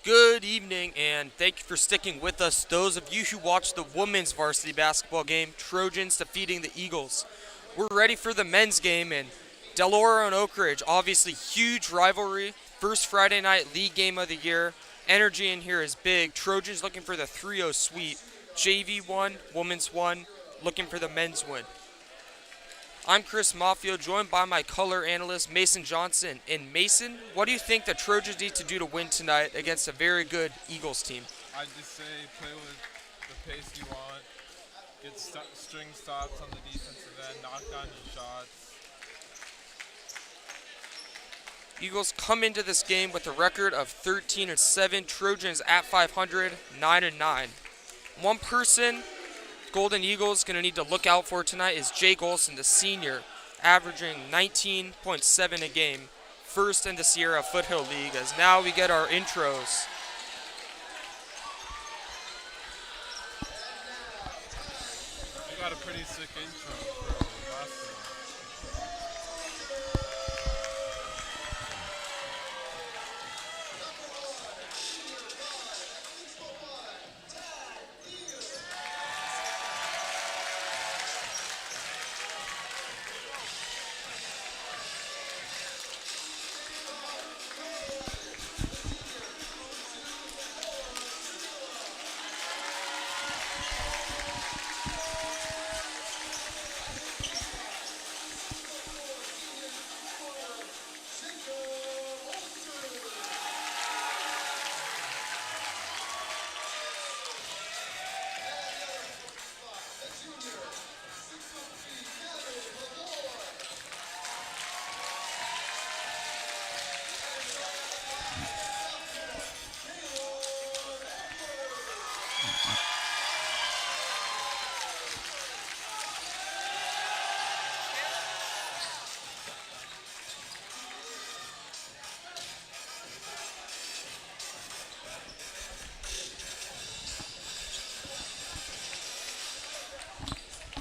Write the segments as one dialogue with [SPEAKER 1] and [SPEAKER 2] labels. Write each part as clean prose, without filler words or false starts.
[SPEAKER 1] Good evening, and thank you for sticking with us. Those of you who watched the women's varsity basketball game, Trojans defeating the Eagles. We're ready for the men's game, and Delora and Oak Ridge, obviously huge rivalry. First Friday night league game of the year. Energy in here is big. Trojans looking for the 3-0 sweep. JV won, women's won, looking for the men's win. I'm Chris Maffio, joined by my color analyst, Mason Johnson. And Mason, what do you think the Trojans need to do to win tonight against a very good Eagles team?
[SPEAKER 2] I just say play with the pace you want, get string stops on the defensive end, knock down your shots.
[SPEAKER 1] Eagles come into this game with a record of 13-7. Trojans at 500, 9-9. One person Golden Eagles going to need to look out for tonight is Jake Olson, the senior, averaging 19.7 a game, first in the Sierra Foothill League, as now we get our intros.
[SPEAKER 2] You got a pretty sick intro for basketball.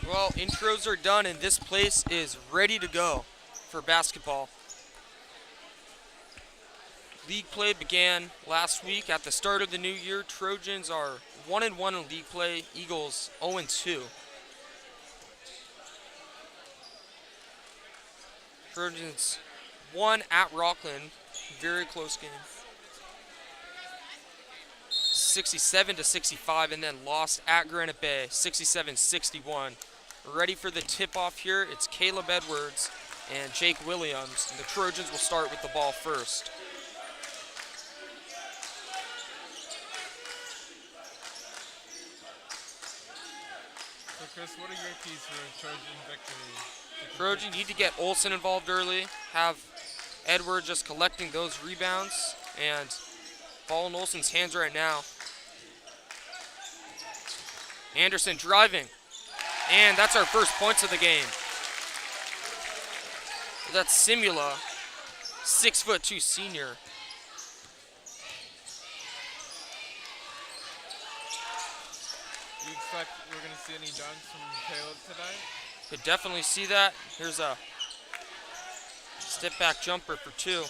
[SPEAKER 1] Well, intros are done, and this place is ready to go for basketball. League play began last week at the start of the new year. Trojans are 1-1 in league play, Eagles 0-2. Trojans won at Rockland, very close game, 67-65, and then lost at Granite Bay, 67-61. Ready for the tip-off here. It's Caleb Edwards and Jake Williams, and the Trojans will start with the ball first.
[SPEAKER 2] So Chris, what are your keys for Trojan victory?
[SPEAKER 1] Trojan need to get Olson involved early, have Edwards just collecting those rebounds, and ball in Olson's hands right now. Anderson driving, and that's our first points of the game. That's Simula, 6'2" senior.
[SPEAKER 2] Do you expect we're going to see any dunks from Caleb tonight?
[SPEAKER 1] Could definitely see that. Here's a step back jumper for two.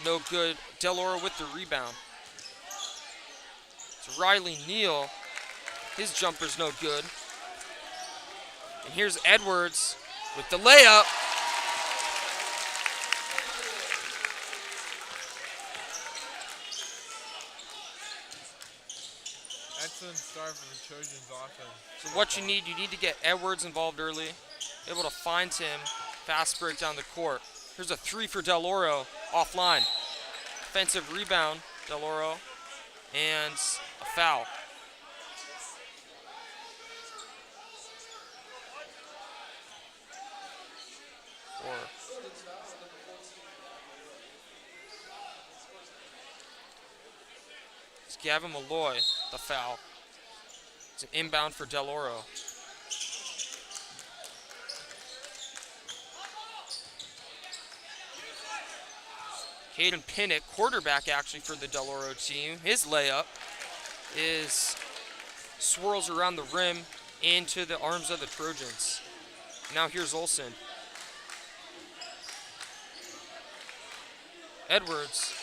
[SPEAKER 1] No good. Delora with the rebound. It's Riley Neal. His jumper's no good. And here's Edwards with the layup.
[SPEAKER 2] Excellent start for the Trojans offense.
[SPEAKER 1] So what you need to get Edwards involved early, able to find him, fast break down the court. Here's a three for Del Oro, offline. Offensive rebound, Del Oro, and a foul. It's Gavin Malloy, the foul. It's an inbound for Del Oro. Caden Pinnock, quarterback actually for the Del Oro team. His layup swirls around the rim into the arms of the Trojans. Now here's Olson. Edwards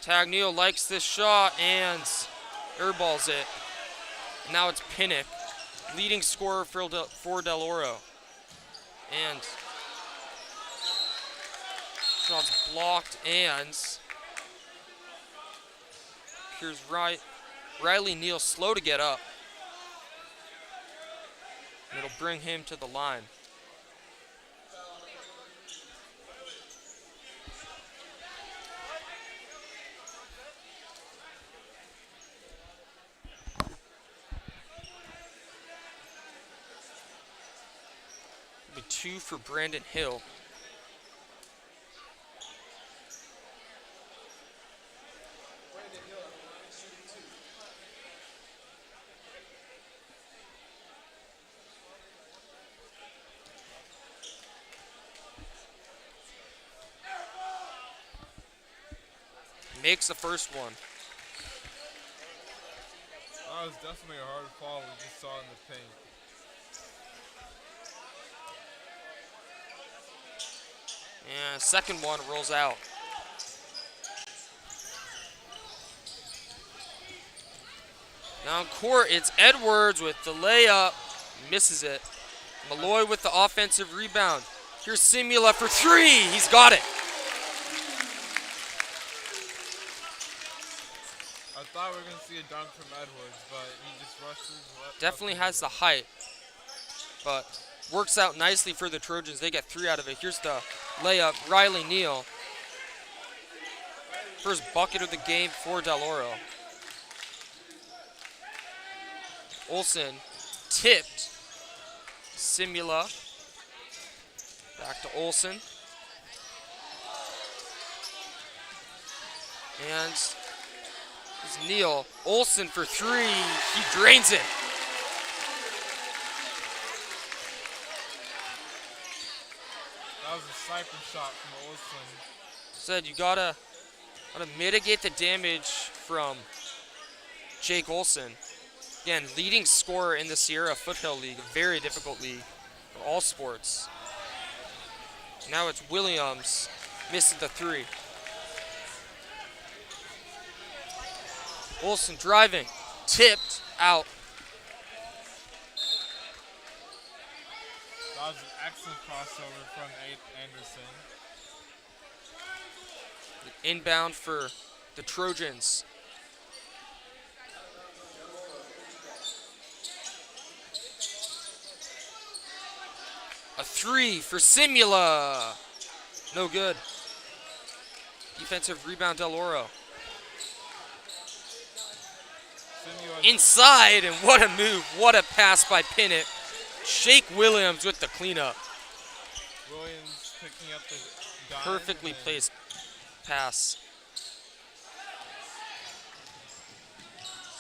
[SPEAKER 1] Tagnio likes this shot and airballs it. Now it's Pinnock, leading scorer for Del Oro. And shot's blocked, and here's Riley Neal slow to get up. And it'll bring him to the line. It'll be 2 for Brandon Hill. Makes the first one.
[SPEAKER 2] That was definitely a hard fall we just saw in the paint.
[SPEAKER 1] And second one rolls out. Now in court, it's Edwards with the layup. Misses it. Malloy with the offensive rebound. Here's Simula for 3. He's got it.
[SPEAKER 2] I thought we were going to see a dunk from Edwards, but he just rushes.
[SPEAKER 1] Definitely has the height, but works out nicely for the Trojans. They get 3 out of it. Here's the layup, Riley Neal. First bucket of the game for Del Oro. Olsen tipped. Simula. Back to Olsen. And it's Neal. Olsen for 3. He drains it.
[SPEAKER 2] That was a sniper shot from Olsen.
[SPEAKER 1] Said you gotta mitigate the damage from Jake Olsen. Again, leading scorer in the Sierra Foothill League, a very difficult league for all sports. Now it's Williams, misses the 3. Olsen driving, tipped, out.
[SPEAKER 2] That was an excellent crossover from Anderson.
[SPEAKER 1] Inbound for the Trojans. A 3 for Simula. No good. Defensive rebound, Del Oro. Inside, and what a move. What a pass by Pinnock. Shake Williams with the cleanup.
[SPEAKER 2] Williams picking up the dime.
[SPEAKER 1] Perfectly placed pass.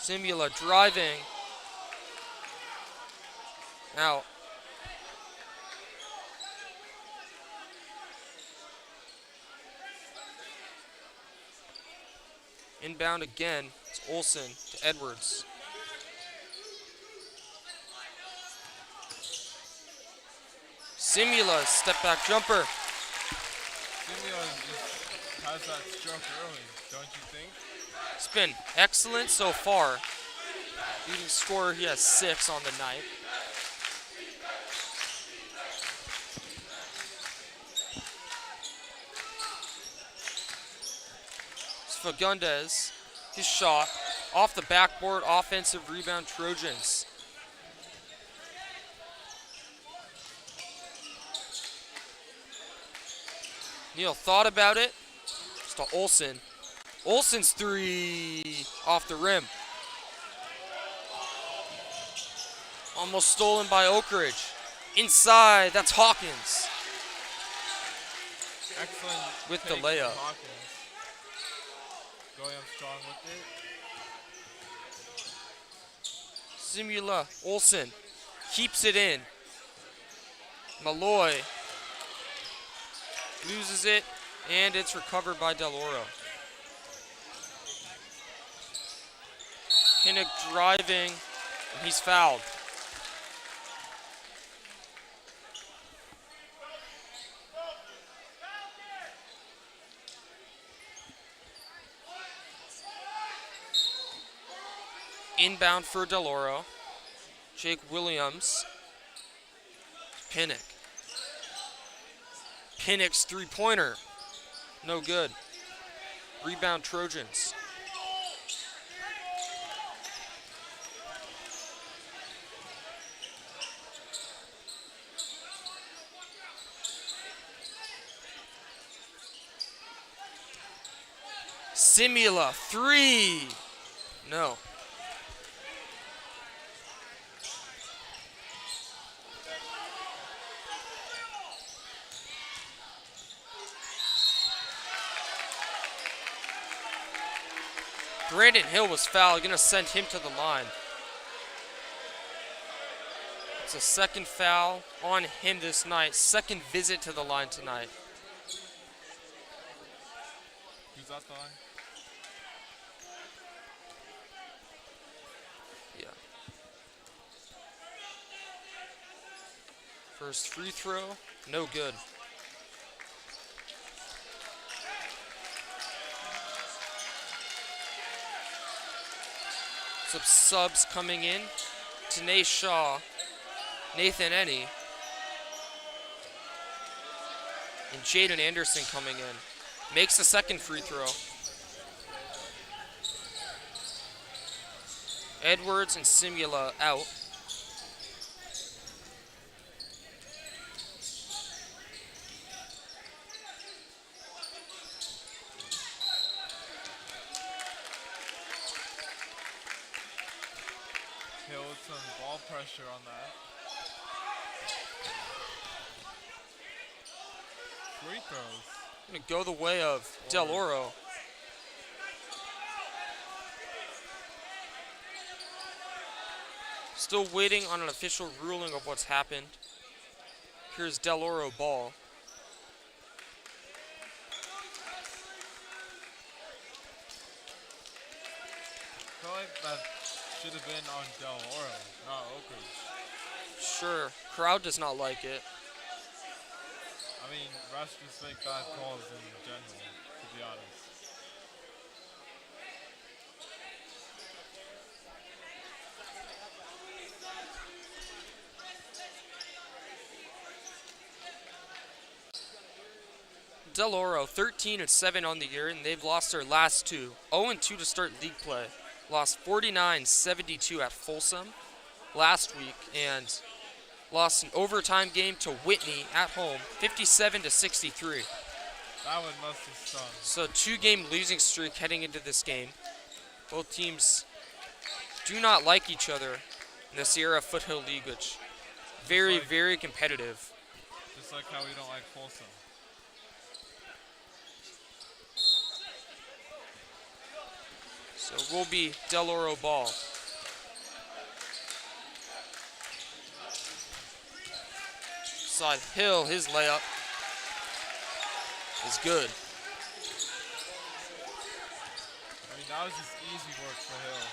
[SPEAKER 1] Simula driving. Out. Inbound again. It's Olsen to Edwards. Simula, step back jumper.
[SPEAKER 2] Simula just has that stroke early, don't you think?
[SPEAKER 1] It's been excellent so far. Leading scorer, he has 6 on the night. Fagundes, his shot, off the backboard, offensive rebound, Trojans. Neal thought about it. It's to Olsen. Olsen's 3 off the rim. Almost stolen by Oak Ridge. Inside, that's Hawkins.
[SPEAKER 2] Excellent
[SPEAKER 1] with the
[SPEAKER 2] take
[SPEAKER 1] layup.
[SPEAKER 2] from Hawkins. Going up strong with it.
[SPEAKER 1] Simula, Olsen keeps it in. Malloy loses it, and it's recovered by Del Oro. Pinnock driving, and he's fouled. Inbound for Deloro. Jake Williams. Pinnock. Pinnock's three-pointer. No good. Rebound Trojans. Simula, three. No. Brandon Hill was fouled, gonna send him to the line. It's a second foul on him this night. Second visit to the line tonight.
[SPEAKER 2] Who's at the line?
[SPEAKER 1] Yeah. First free throw, no good. Some subs coming in. Tanae Shaw, Nathan Eddy, and Jaden Anderson coming in. Makes the second free throw. Edwards and Simula out.
[SPEAKER 2] Hill with some ball pressure on that. Free throws.
[SPEAKER 1] Gonna go the way of Del Oro. Still waiting on an official ruling of what's happened. Here's Del Oro ball.
[SPEAKER 2] I feel like that should have been on Del Oro, not Oak Ridge.
[SPEAKER 1] Sure, crowd does not like it.
[SPEAKER 2] I mean, refs just make bad calls in general, to be honest.
[SPEAKER 1] Del Oro 13-7 on the year, and they've lost their last two. 0-2 to start league play. Lost 49-72 at Folsom last week, and lost an overtime game to Whitney at home, 57-63.
[SPEAKER 2] That one must have stung.
[SPEAKER 1] So 2-game losing streak heading into this game. Both teams do not like each other in the Sierra Foothill League, which very, very competitive.
[SPEAKER 2] Just like how we don't like Folsom.
[SPEAKER 1] So it will be Del Oro ball. Side Hill, his layup is good.
[SPEAKER 2] I mean, that was just easy work for Hill.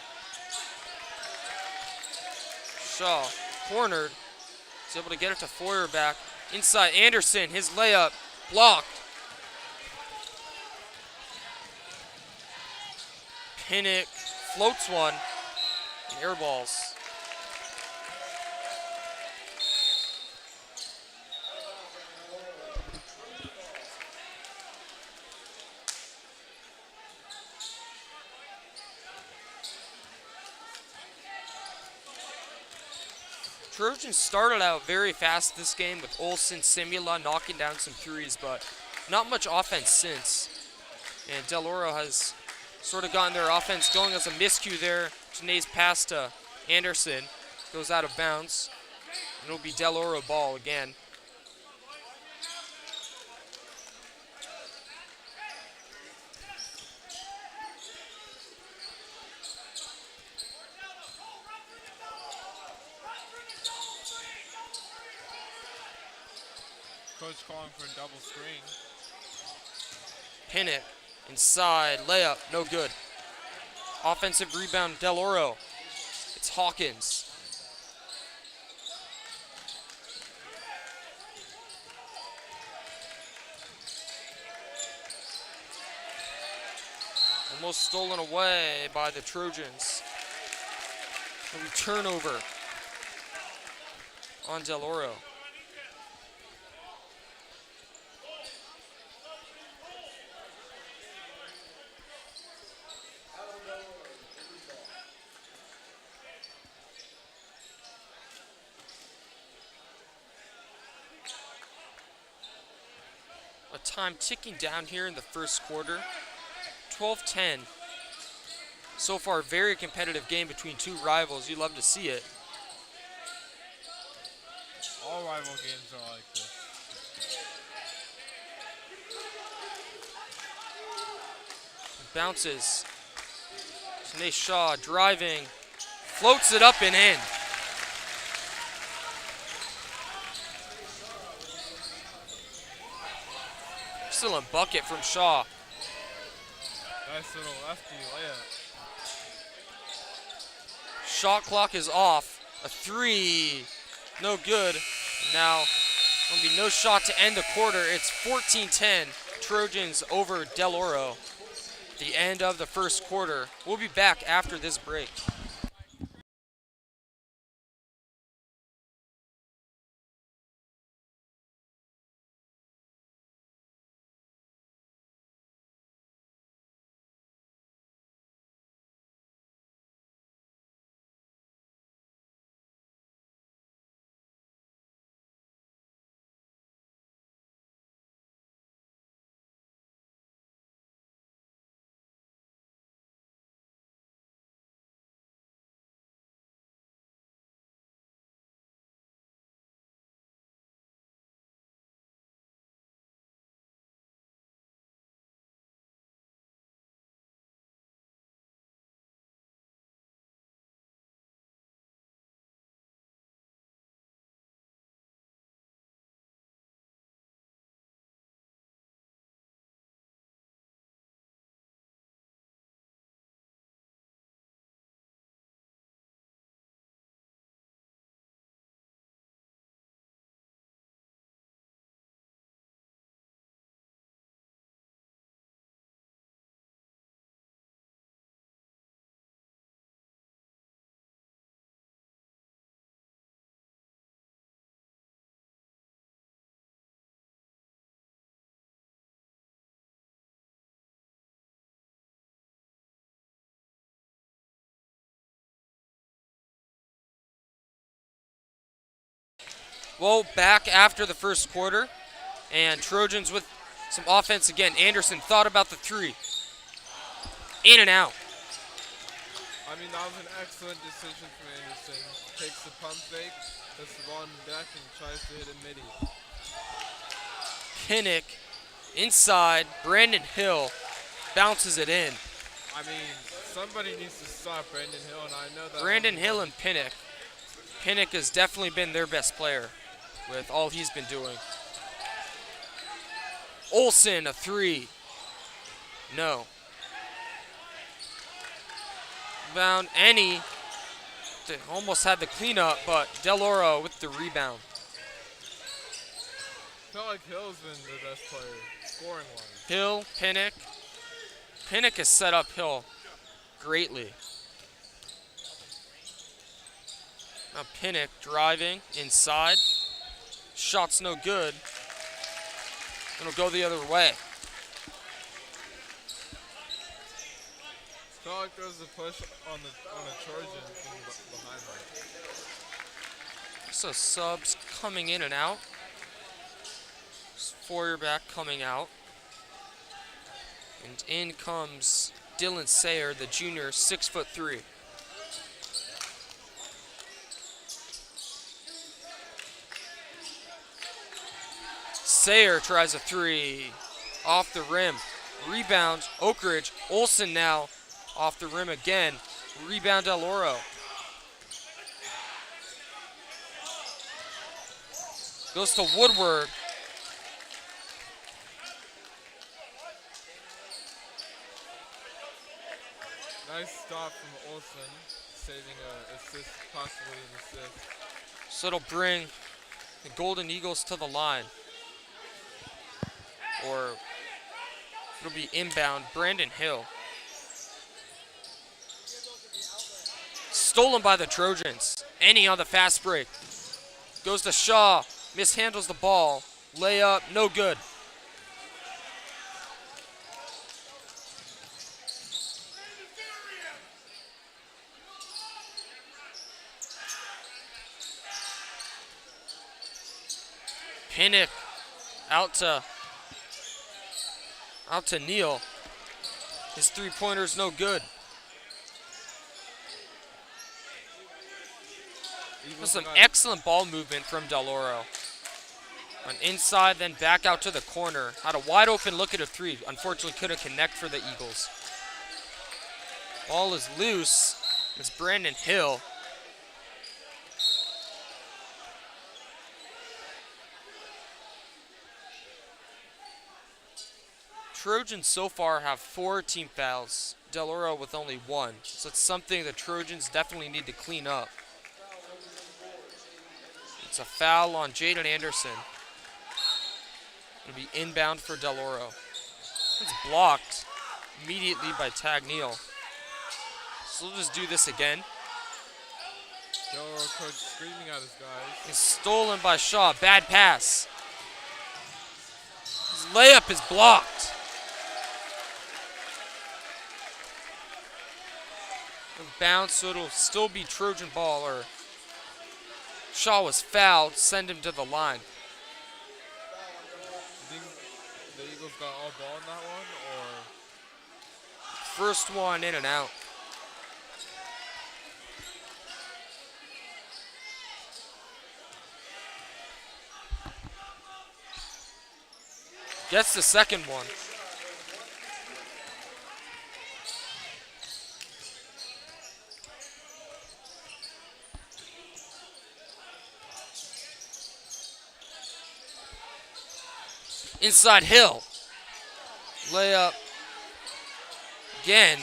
[SPEAKER 1] Shaw, cornered. He's able to get it to Feuerback. Inside Anderson, his layup blocked. Pinnock floats one, and air balls. Trojans started out very fast this game with Olsen, Simula knocking down some threes, but not much offense since. And Del Oro has sort of gotten their offense going. As a miscue there. Janae's pass to Anderson goes out of bounds. And it'll be Del Oro ball again.
[SPEAKER 2] Coach calling for a double screen.
[SPEAKER 1] Pinnock inside, layup, no good. Offensive rebound, Del Oro. It's Hawkins. Almost stolen away by the Trojans. It'll be turnover on Del Oro. A time ticking down here in the first quarter. 12-10. So far, very competitive game between two rivals. You love to see it.
[SPEAKER 2] All rival games are like this.
[SPEAKER 1] Bounces. Sanae Shaw driving. Floats it up and in. Excellent bucket from Shaw.
[SPEAKER 2] Nice little lefty layup.
[SPEAKER 1] Shot clock is off. A three. No good. Now, there'll be no shot to end the quarter. It's 14-10. Trojans over Del Oro. The end of the first quarter. We'll be back after this break. Well, back after the first quarter, and Trojans with some offense again. Anderson thought about the three. In and out.
[SPEAKER 2] I mean, that was an excellent decision from Anderson. Takes the pump fake, puts the ball in the deck, and tries to hit a midi.
[SPEAKER 1] Pinnock inside. Brandon Hill bounces it in.
[SPEAKER 2] I mean, somebody needs to stop Brandon Hill, and I know that.
[SPEAKER 1] Brandon Hill and Pinnock. Pinnock has definitely been their best player with all he's been doing. Olsen, a three. No. Rebound, Any. They almost had the cleanup, but Del Oro with the rebound.
[SPEAKER 2] I feel like Hill's been the best player, scoring-wise.
[SPEAKER 1] Hill, Pinnock. Pinnock has set up Hill greatly. Now Pinnock driving inside. Shot's no good. It'll go the other way.
[SPEAKER 2] I feel like there's a push on a Trojan from behind them.
[SPEAKER 1] So subs coming in and out. Four back coming out. And in comes Dylan Sayer, the junior, 6'3". Sayer tries a three. Off the rim. Rebound, Oak Ridge. Olsen now off the rim again. Rebound Del Oro. Goes to Woodward.
[SPEAKER 2] Nice stop from Olsen, saving an assist, possibly an assist.
[SPEAKER 1] So it'll bring the Golden Eagles to the line. Or it'll be inbound. Brandon Hill. Stolen by the Trojans. Any on the fast break. Goes to Shaw. Mishandles the ball. Layup, no good. Pinnock out to Neal. His three-pointer's no good. Some excellent ball movement from Del Oro. On inside, then back out to the corner. Had a wide open look at a three. Unfortunately, couldn't connect for the Eagles. Ball is loose. It's Brandon Hill. Trojans so far have 4 team fouls. Del Oro with only 1. So it's something the Trojans definitely need to clean up. It's a foul on Jaden Anderson. It'll be inbound for Del Oro. It's blocked immediately by Tag Neal. So we'll just do this again.
[SPEAKER 2] Del Oro coach screaming at his guys.
[SPEAKER 1] It's stolen by Shaw. Bad pass. His layup is blocked. Bounce, so it'll still be Trojan ball, or Shaw was fouled, send him to the line.
[SPEAKER 2] You think the Eagles got all ball in that one, or?
[SPEAKER 1] First one in and out. Gets the second one. Inside Hill. Layup. Again.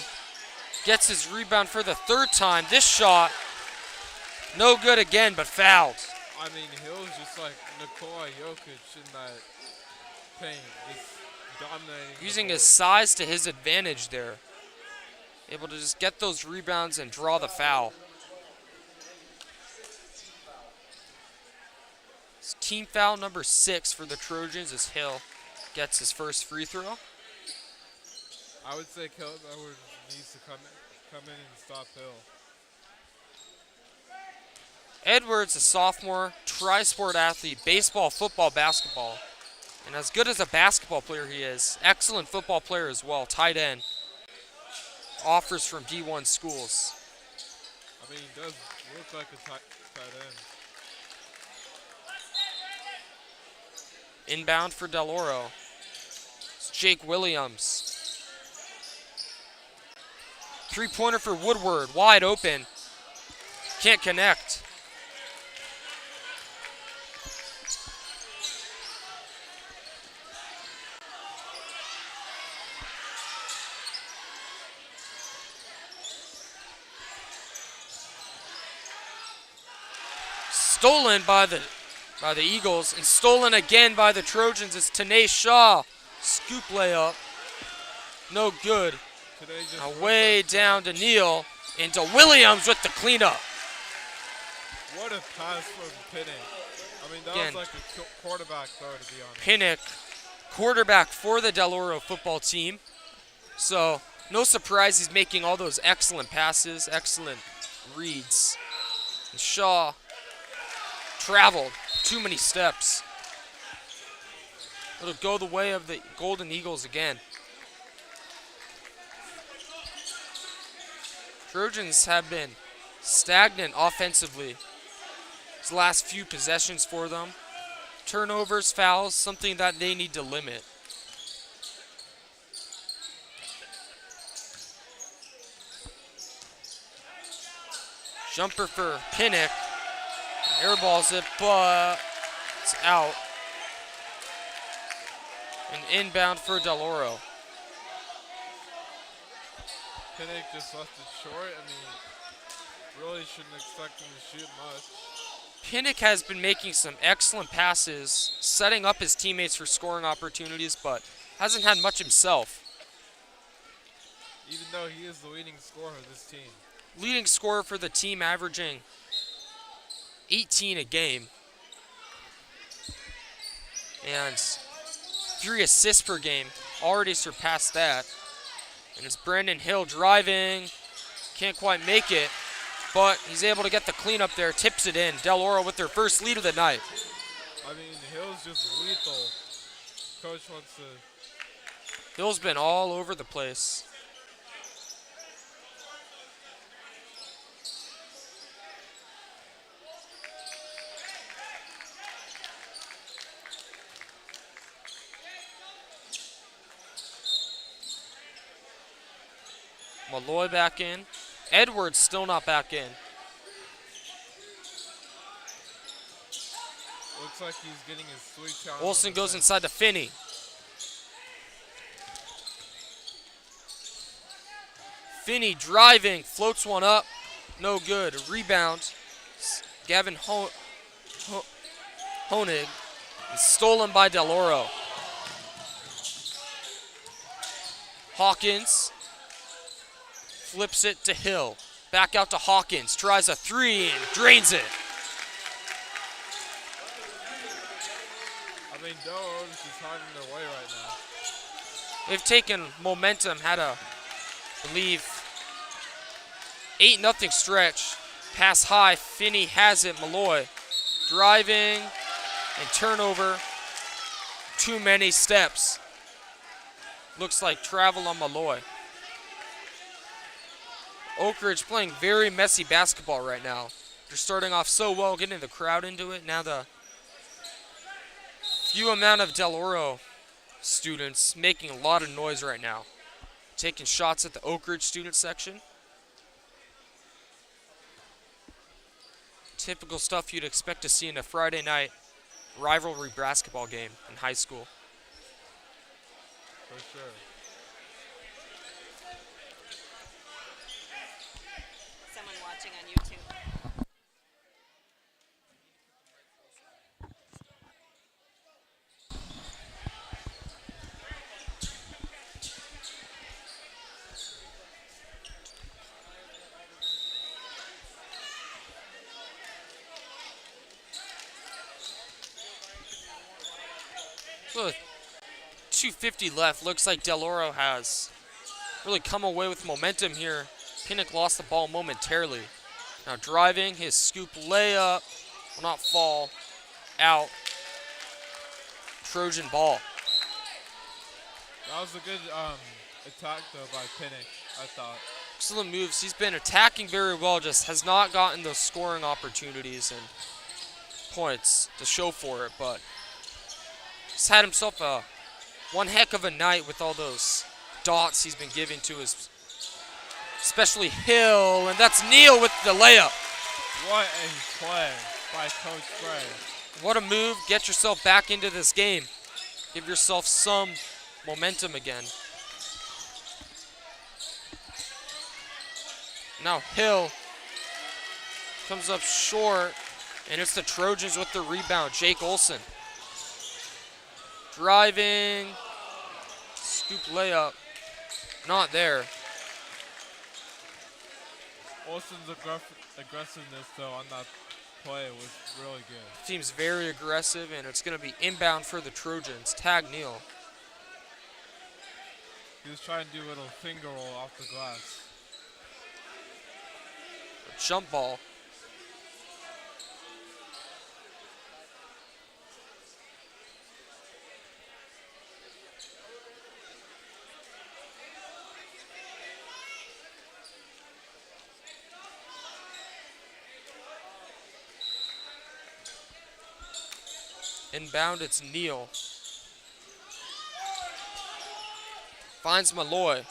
[SPEAKER 1] Gets his rebound for the 3rd time. This shot, no good again, but fouled.
[SPEAKER 2] I mean, Hill's just like Nikola Jokic in that paint. Just dominating.
[SPEAKER 1] Using his size to his advantage there. Able to just get those rebounds and draw the foul. Team foul number 6 for the Trojans as Hill gets his first free throw.
[SPEAKER 2] I would say Edwards needs to come in and stop Hill.
[SPEAKER 1] Edwards, a sophomore, tri-sport athlete, baseball, football, basketball. And as good as a basketball player he is, excellent football player as well, tight end. Offers from D1 schools.
[SPEAKER 2] I mean, he does look like a tight end.
[SPEAKER 1] Inbound for Del Oro. It's Jake Williams. Three-pointer for Woodward, wide open. Can't connect. Stolen by the Eagles, and stolen again by the Trojans. It's Tanae Shaw. Scoop layup. No good. Way down to Neal. Into Williams with the cleanup.
[SPEAKER 2] What a pass from Pinnock. I mean, that
[SPEAKER 1] Again,
[SPEAKER 2] was like a quarterback throw, to be honest.
[SPEAKER 1] Pinnock, quarterback for the Del Oro football team. So, no surprise he's making all those excellent passes, excellent reads. And Shaw traveled too many steps. It'll go the way of the Golden Eagles again. Trojans have been stagnant offensively these last few possessions for them. Turnovers, fouls, something that they need to limit. Jumper for Pinnock. Airballs it, but it's out. And inbound for Del Oro.
[SPEAKER 2] Pinnock just left it short. I mean, really shouldn't expect him to shoot much.
[SPEAKER 1] Pinnock has been making some excellent passes, setting up his teammates for scoring opportunities, but hasn't had much himself.
[SPEAKER 2] Even though he is the leading scorer of this team.
[SPEAKER 1] leading scorer for the team, averaging 18 a game. And 3 assists per game. Already surpassed that. And it's Brandon Hill driving. Can't quite make it. But he's able to get the cleanup there. Tips it in. Del Oro with their first lead of the night.
[SPEAKER 2] I mean, Hill's just lethal. Coach wants to...
[SPEAKER 1] Hill's been all over the place. Malloy back in. Edwards still not back in.
[SPEAKER 2] Looks like he's getting his sweet challenge.
[SPEAKER 1] Olsen goes inside to Finney. Finney driving, floats one up. No good. A rebound. Gavin Honig. Stolen by Del Oro. Hawkins flips it to Hill. Back out to Hawkins. Tries a three and drains it.
[SPEAKER 2] I mean, Del Oro is hiding their way right now.
[SPEAKER 1] They've taken momentum, had a, I believe, 8-0 stretch. Pass high, Finney has it, Malloy. Driving and turnover. Too many steps. Looks like travel on Malloy. Oak Ridge playing very messy basketball right now. They're starting off so well, getting the crowd into it. Now the few amount of Del Oro students making a lot of noise right now. Taking shots at the Oak Ridge student section. Typical stuff you'd expect to see in a Friday night rivalry basketball game in high school.
[SPEAKER 2] For sure.
[SPEAKER 3] Someone watching on YouTube.
[SPEAKER 1] With 2:50 left, looks like Del Oro has really come away with momentum here. Pinnock lost the ball momentarily. Now driving, his scoop layup, will not fall, out. Trojan ball.
[SPEAKER 2] That was a good attack, though, by Pinnock, I thought.
[SPEAKER 1] Excellent moves. He's been attacking very well, just has not gotten those scoring opportunities and points to show for it, but he's had himself a one heck of a night with all those dots he's been giving to his, especially Hill, and that's Neal with the layup.
[SPEAKER 2] What a play by Coach Gray.
[SPEAKER 1] What a move. Get yourself back into this game. Give yourself some momentum again. Now Hill comes up short, and it's the Trojans with the rebound. Jake Olsen. Driving, scoop layup, not there.
[SPEAKER 2] Olsen's aggressiveness, though, on that play was really good.
[SPEAKER 1] Team's very aggressive, and it's going to be inbound for the Trojans. Tag Neal.
[SPEAKER 2] He was trying to do a little finger roll off the glass.
[SPEAKER 1] A jump ball. Inbound, it's Neal. Finds Malloy.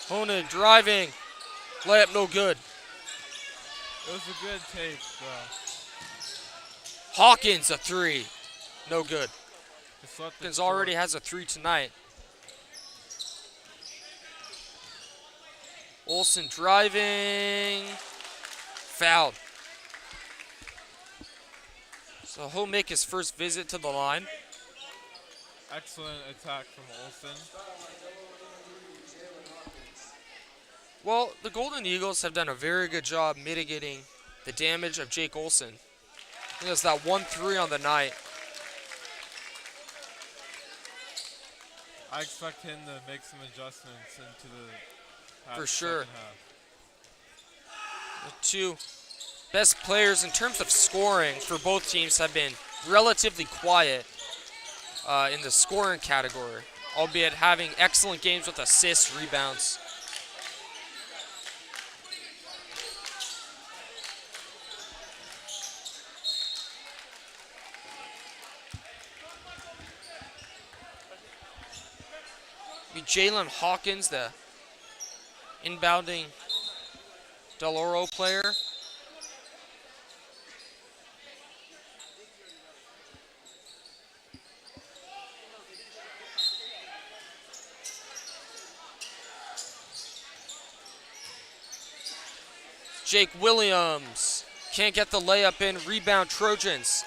[SPEAKER 1] Honig driving. Layup no good.
[SPEAKER 2] It was a good take, though.
[SPEAKER 1] Hawkins a three. No good.
[SPEAKER 2] Just let the
[SPEAKER 1] Hawkins already has a three tonight. Olsen driving. Fouled. So he'll make his first visit to the line.
[SPEAKER 2] Excellent attack from Olsen.
[SPEAKER 1] Well, the Golden Eagles have done a very good job mitigating the damage of Jake Olsen. I think that's that 1-3 on the night.
[SPEAKER 2] I expect him to make some adjustments into the
[SPEAKER 1] For sure.
[SPEAKER 2] second half.
[SPEAKER 1] The two best players in terms of scoring for both teams have been relatively quiet in the scoring category, albeit having excellent games with assists, rebounds. Jalen Hawkins, the inbounding Del Oro player. Jake Williams can't get the layup in. Rebound Trojans.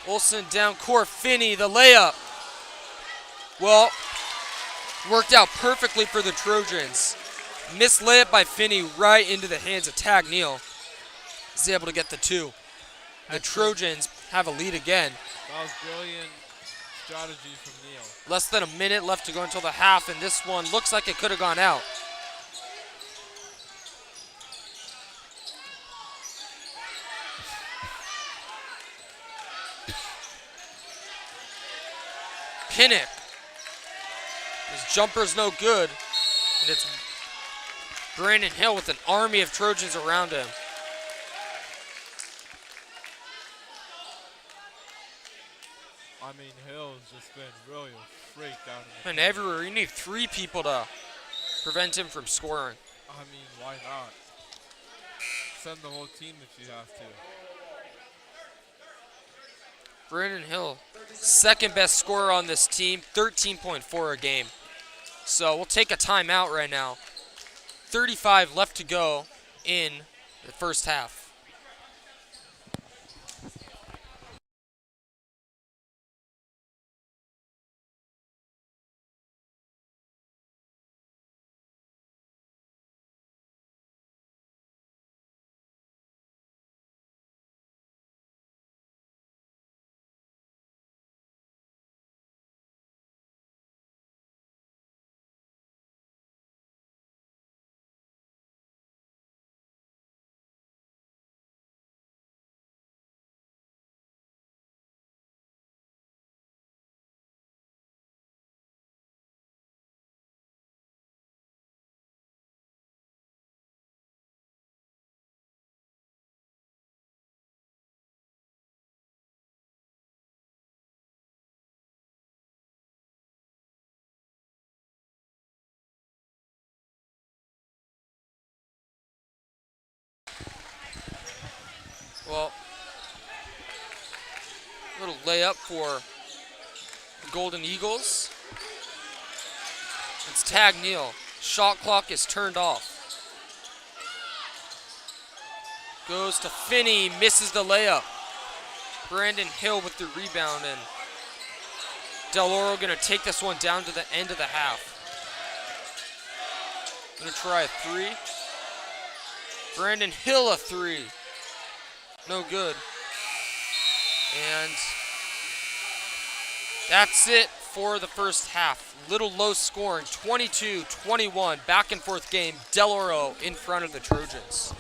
[SPEAKER 1] Olsen down court. Finney, the layup. Well, worked out perfectly for the Trojans. Missed layup by Finney right into the hands of Tag Neal. He's able to get the two. The Trojans have a lead again.
[SPEAKER 2] That was brilliant strategy from Neal.
[SPEAKER 1] Less than a minute left to go until the half, and this one looks like it could have gone out. Pinnock. His jumper's no good, and it's Brandon Hill with an army of Trojans around him.
[SPEAKER 2] I mean, Hill's just been really a freak down in the
[SPEAKER 1] And
[SPEAKER 2] paint.
[SPEAKER 1] everywhere, you need three people to prevent him from scoring.
[SPEAKER 2] I mean, why not? Send the whole team if you have to.
[SPEAKER 1] Brandon Hill, second best scorer on this team, 13.4 a game. So we'll take a timeout right now. 35 left to go in the first half. Well, little layup for the Golden Eagles. It's Tag Neal. Shot clock is turned off. Goes to Finney, misses the layup. Brandon Hill with the rebound, and Del Oro gonna take this one down to the end of the half. Gonna try a three. Brandon Hill a three. No good. And that's it for the first half. Little low scoring, 22-21, back and forth game. Del Oro in front of the Trojans.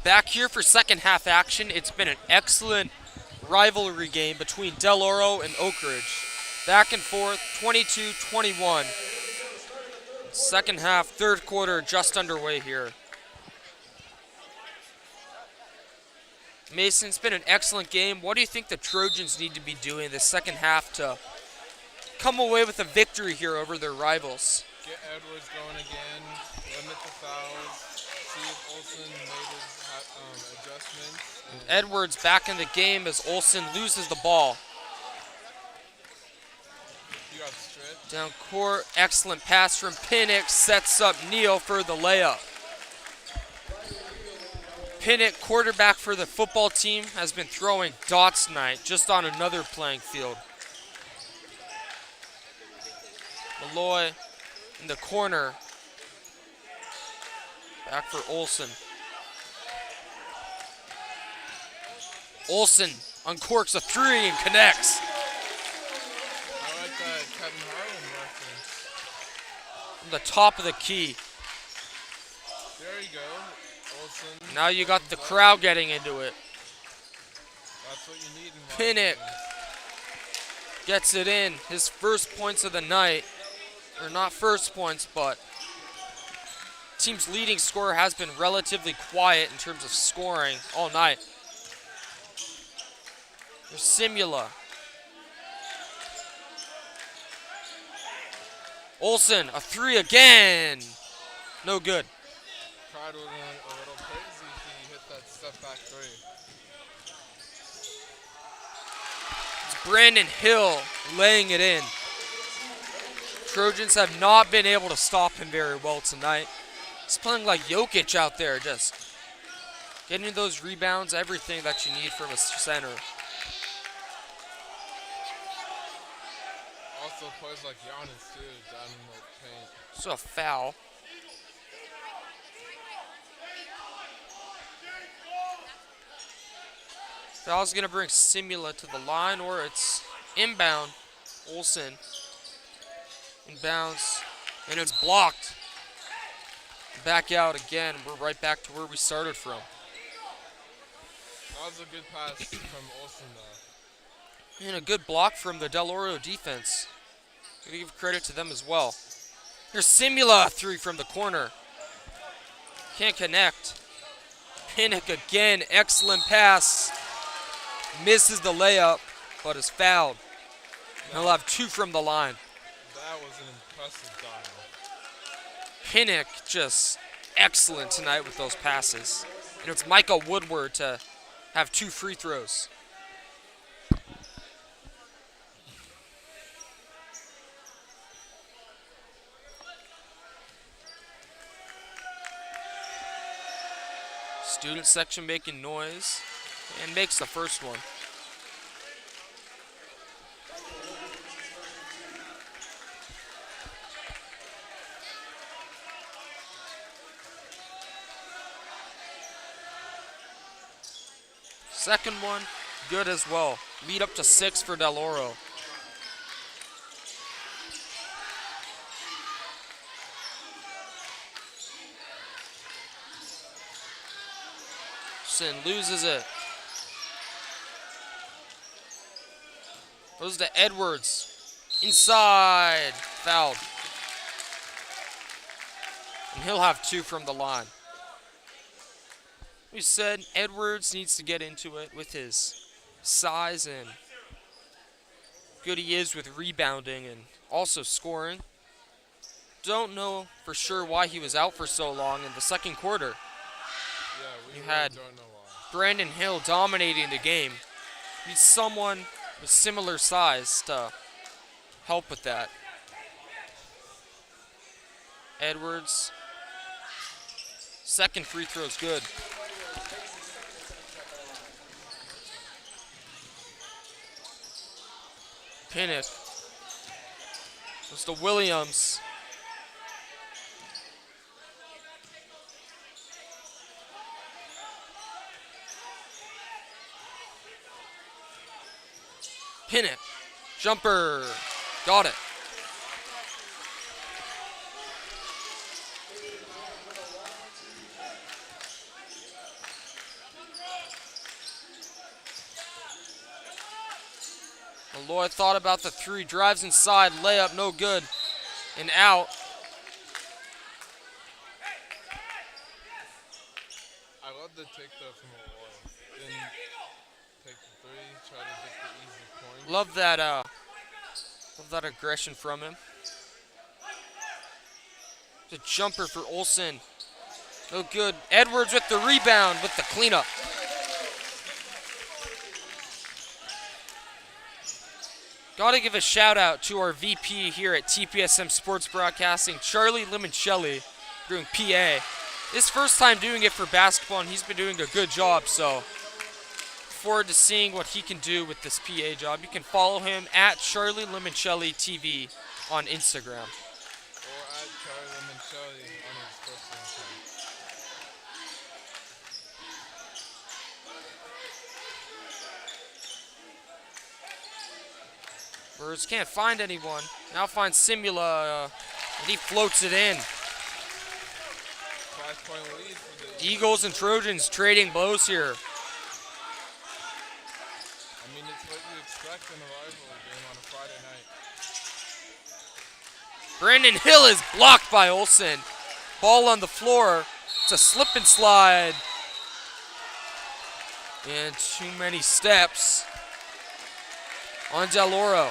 [SPEAKER 1] Back here for second half action. It's been an excellent rivalry game between Del Oro and Oak Ridge. Back and forth, 22-21. Second half, third quarter just underway here. Mason, it's been an excellent game. What do you think the Trojans need to be doing this second half to come away with a victory here over their rivals?
[SPEAKER 2] Get Edwards going again, limit the fouls, see if Olsen made his adjustments.
[SPEAKER 1] Edwards back in the game as Olsen loses the ball.
[SPEAKER 2] You got stripped.
[SPEAKER 1] Down court, excellent pass from Pinnock, sets up Neal for the layup. Pinnock, quarterback for the football team, has been throwing dots tonight, just on another playing field. Malloy in the corner. Back for Olsen. Olsen uncorks a three and connects.
[SPEAKER 2] I like that Kevin Harlan reference.
[SPEAKER 1] From the top of the key.
[SPEAKER 2] There you go, Olsen.
[SPEAKER 1] Now you got the crowd getting into it.
[SPEAKER 2] That's what you need in
[SPEAKER 1] Pinnock
[SPEAKER 2] Varsity.
[SPEAKER 1] gets it in. His first points of the night. Or not first points, but team's leading scorer has been relatively quiet in terms of scoring all night. There's Simula. Olsen, a three again. No good.
[SPEAKER 2] Crowd would have been a little crazy if he hit that step back three.
[SPEAKER 1] It's Brandon Hill laying it in. Trojans have not been able to stop him very well tonight. He's playing like Jokic out there, just getting those rebounds, everything that you need from a center.
[SPEAKER 2] Also plays like Giannis too, down in the paint.
[SPEAKER 1] So a foul. Foul's gonna bring Simula to the line, or it's inbound. Olsen inbounds, and it's blocked. Back out again. We're right back to where we started from.
[SPEAKER 2] That was a good pass from Olsen though.
[SPEAKER 1] And a good block from the Del Oro defense. Gotta give credit to them as well. Here's Simula, three from the corner. Can't connect. Pinnock again, excellent pass. Misses the layup, but is fouled. He'll have two from the line.
[SPEAKER 2] That was an impressive dive.
[SPEAKER 1] Pinnock just excellent tonight with those passes. And it's Michael Woodward to have two free throws. Student section making noise and makes the first one. Second one, good as well. Lead up to 6 for Del Oro. Sin loses it. Goes to Edwards. Inside. Fouled. And he'll have two from the line. We said Edwards needs to get into it with his size and good he is with rebounding and also scoring. Don't know for sure why he was out for so long in the second quarter.
[SPEAKER 2] Yeah, we
[SPEAKER 1] You
[SPEAKER 2] really
[SPEAKER 1] had
[SPEAKER 2] don't know why.
[SPEAKER 1] Brandon Hill dominating the game. Need someone with similar size to help with that. Edwards. Second free throw is good. Pinnock. Goes to Williams. Pinnock. Jumper. Got it. Malloy thought about the three, drives inside, layup, no good, and out.
[SPEAKER 2] I love the take there from Malloy. Didn't take the three, try to get the easy point.
[SPEAKER 1] Love that aggression from him. The jumper for Olsen. No good. Edwards with the rebound with the cleanup. Got to give a shout out to our VP here at TPSM Sports Broadcasting, Charlie Limoncelli, doing PA. His first time doing it for basketball, and he's been doing a good job, so forward to seeing what he can do with this PA job. You can follow him at Charlie Limoncelli TV on Instagram.
[SPEAKER 2] Or at Charlie Limoncelli on his personal account.
[SPEAKER 1] Birds can't find anyone. Now finds Simula, and he floats it in.
[SPEAKER 2] 5-point lead for the
[SPEAKER 1] Eagles and Trojans trading blows here.
[SPEAKER 2] I mean, it's what you expect in a rivalry game on a Friday night.
[SPEAKER 1] Brandon Hill is blocked by Olsen. Ball on the floor. It's a slip and slide. And too many steps on Del Oro.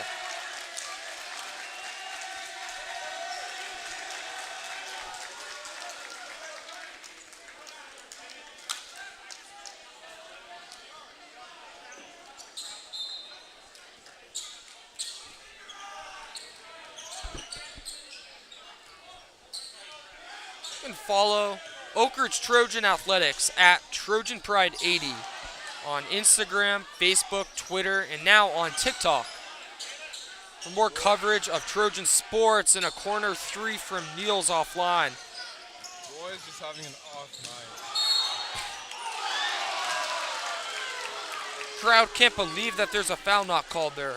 [SPEAKER 1] You can follow Oak Ridge Trojan Athletics at Trojan Pride 80 on Instagram, Facebook, Twitter, and now on TikTok. For more coverage of Trojan sports and a corner three from Niels offline.
[SPEAKER 2] Roy is just having an off night.
[SPEAKER 1] Crowd can't believe that there's a foul not called there.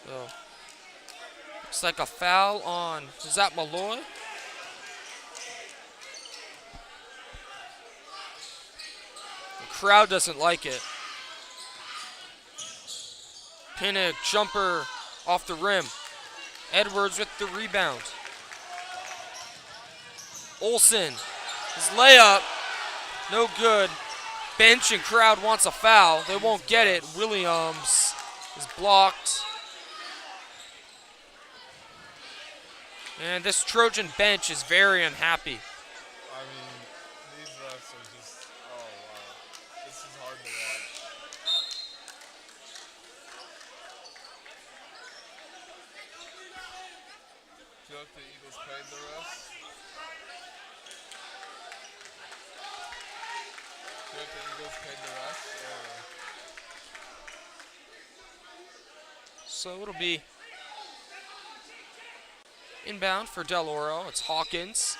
[SPEAKER 1] So, looks like a foul on, is that Malloy? The crowd doesn't like it. Pinnock, jumper off the rim. Edwards with the rebound. Olsen, his layup, no good. Bench and crowd wants a foul. They won't get it. Williams is blocked. And this Trojan bench is very unhappy.
[SPEAKER 2] I mean, these refs are just, oh wow. This is hard to watch. Do you know if the Eagles paid the refs? Do you know if the Eagles paid the refs? Or
[SPEAKER 1] So it'll be inbound for Del Oro. It's Hawkins.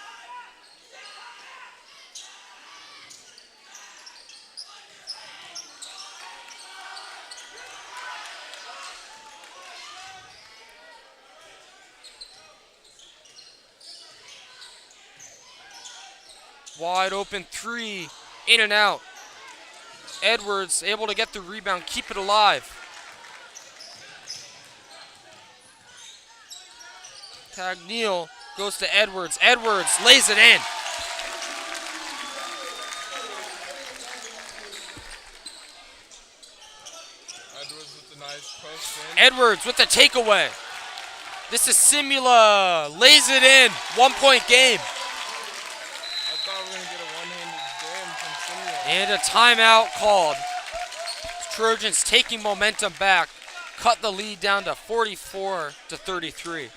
[SPEAKER 1] Wide open three, in and out. Edwards able to get the rebound, keep it alive. Tag Neal goes to Edwards. Edwards lays it in.
[SPEAKER 2] Edwards with the nice post in.
[SPEAKER 1] Edwards with the takeaway. This is Simula, lays it in. 1 point game.
[SPEAKER 2] I thought we were going to get a one-handed jam from Simula.
[SPEAKER 1] And a timeout called. Trojans taking momentum back. Cut the lead down to 44-33.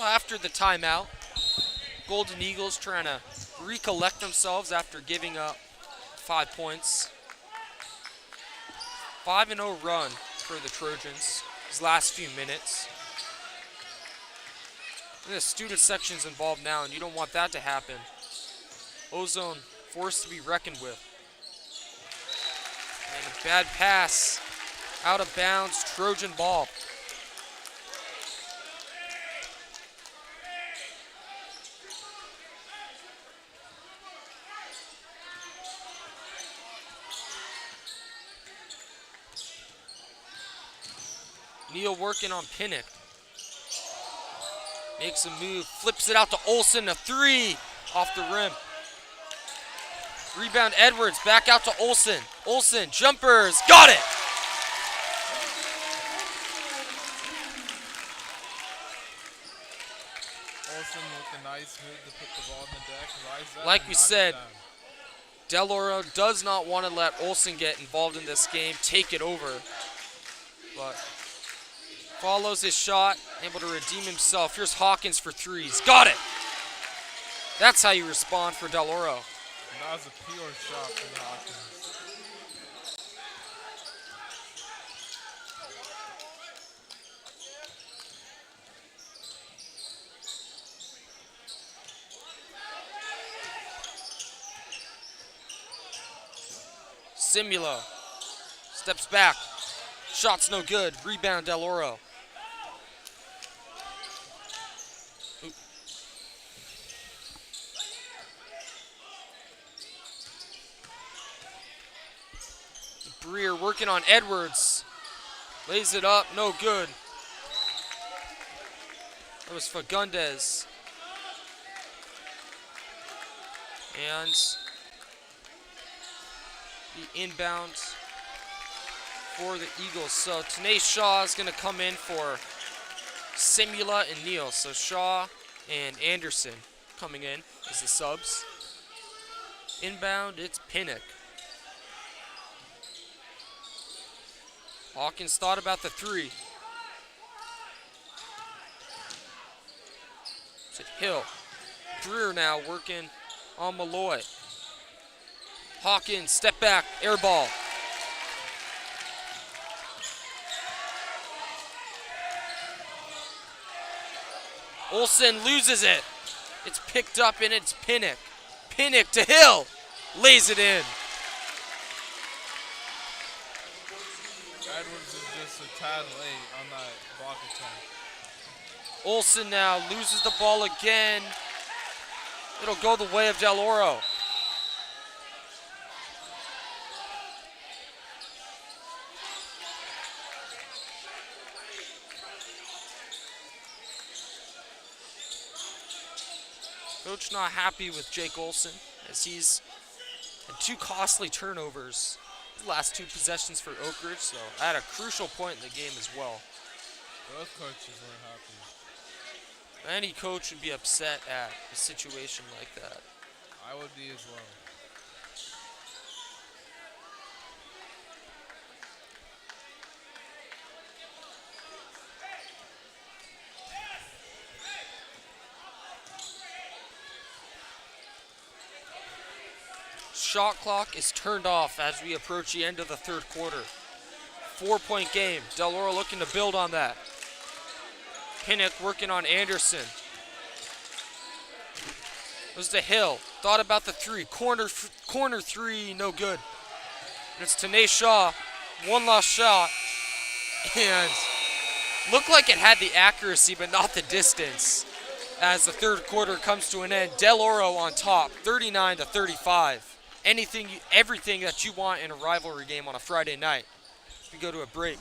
[SPEAKER 1] Well, after the timeout, Golden Eagles trying to recollect themselves after giving up 5 points. 5-0 run for the Trojans these last few minutes. The student section's involved now, and you don't want that to happen. Ozone forced to be reckoned with. And a bad pass. Out of bounds, Trojan ball. Neal working on Pinnock. Makes a move, flips it out to Olsen, a 3 off the rim. Rebound Edwards, back out to Olsen. Olsen, jumpers, got it!
[SPEAKER 2] Olsen with a nice move to put the ball in the deck, rise up
[SPEAKER 1] Like
[SPEAKER 2] and
[SPEAKER 1] we
[SPEAKER 2] knock it
[SPEAKER 1] said,
[SPEAKER 2] down.
[SPEAKER 1] Del Oro does not want to let Olsen get involved in this game, take it over. But follows his shot, able to redeem himself. Here's Hawkins for 3s. Got it! That's how you respond for Del Oro.
[SPEAKER 2] And that was a pure shot from Hawkins.
[SPEAKER 1] Simulo steps back. Shot's no good. Rebound Del Oro. Oop. Breer working on Edwards. Lays it up. No good. That was Fagundes. And the inbound for the Eagles. So Tanae Shaw is going to come in for Simula and Neal. So Shaw and Anderson coming in as the subs. Inbound, it's Pinnock. Hawkins thought about the 3. To Hill. Breer now working on Malloy. Hawkins, step back, air ball. Olsen loses it. It's picked up and it's Pinnock. Pinnock to Hill. Lays it in.
[SPEAKER 2] Edwards is just a tad late on that block attempt.
[SPEAKER 1] Olsen now loses the ball again. It'll go the way of Del Oro. Coach not happy with Jake Olsen as he's had 2 costly turnovers the last 2 possessions for Oak Ridge, so at a crucial point in the game as well.
[SPEAKER 2] Both coaches weren't happy.
[SPEAKER 1] Any coach would be upset at a situation like that.
[SPEAKER 2] I would be as well.
[SPEAKER 1] Shot clock is turned off as we approach the end of the 3rd quarter. 4-point game. Del Oro looking to build on that. Pinnock working on Anderson. Goes to Hill. Thought about the 3. Corner 3, no good. And it's Tanae Shaw. 1 last shot. And looked like it had the accuracy but not the distance. As the 3rd quarter comes to an end. Del Oro on top, 39-35. Everything that you want in a rivalry game on a Friday night. We go to a break.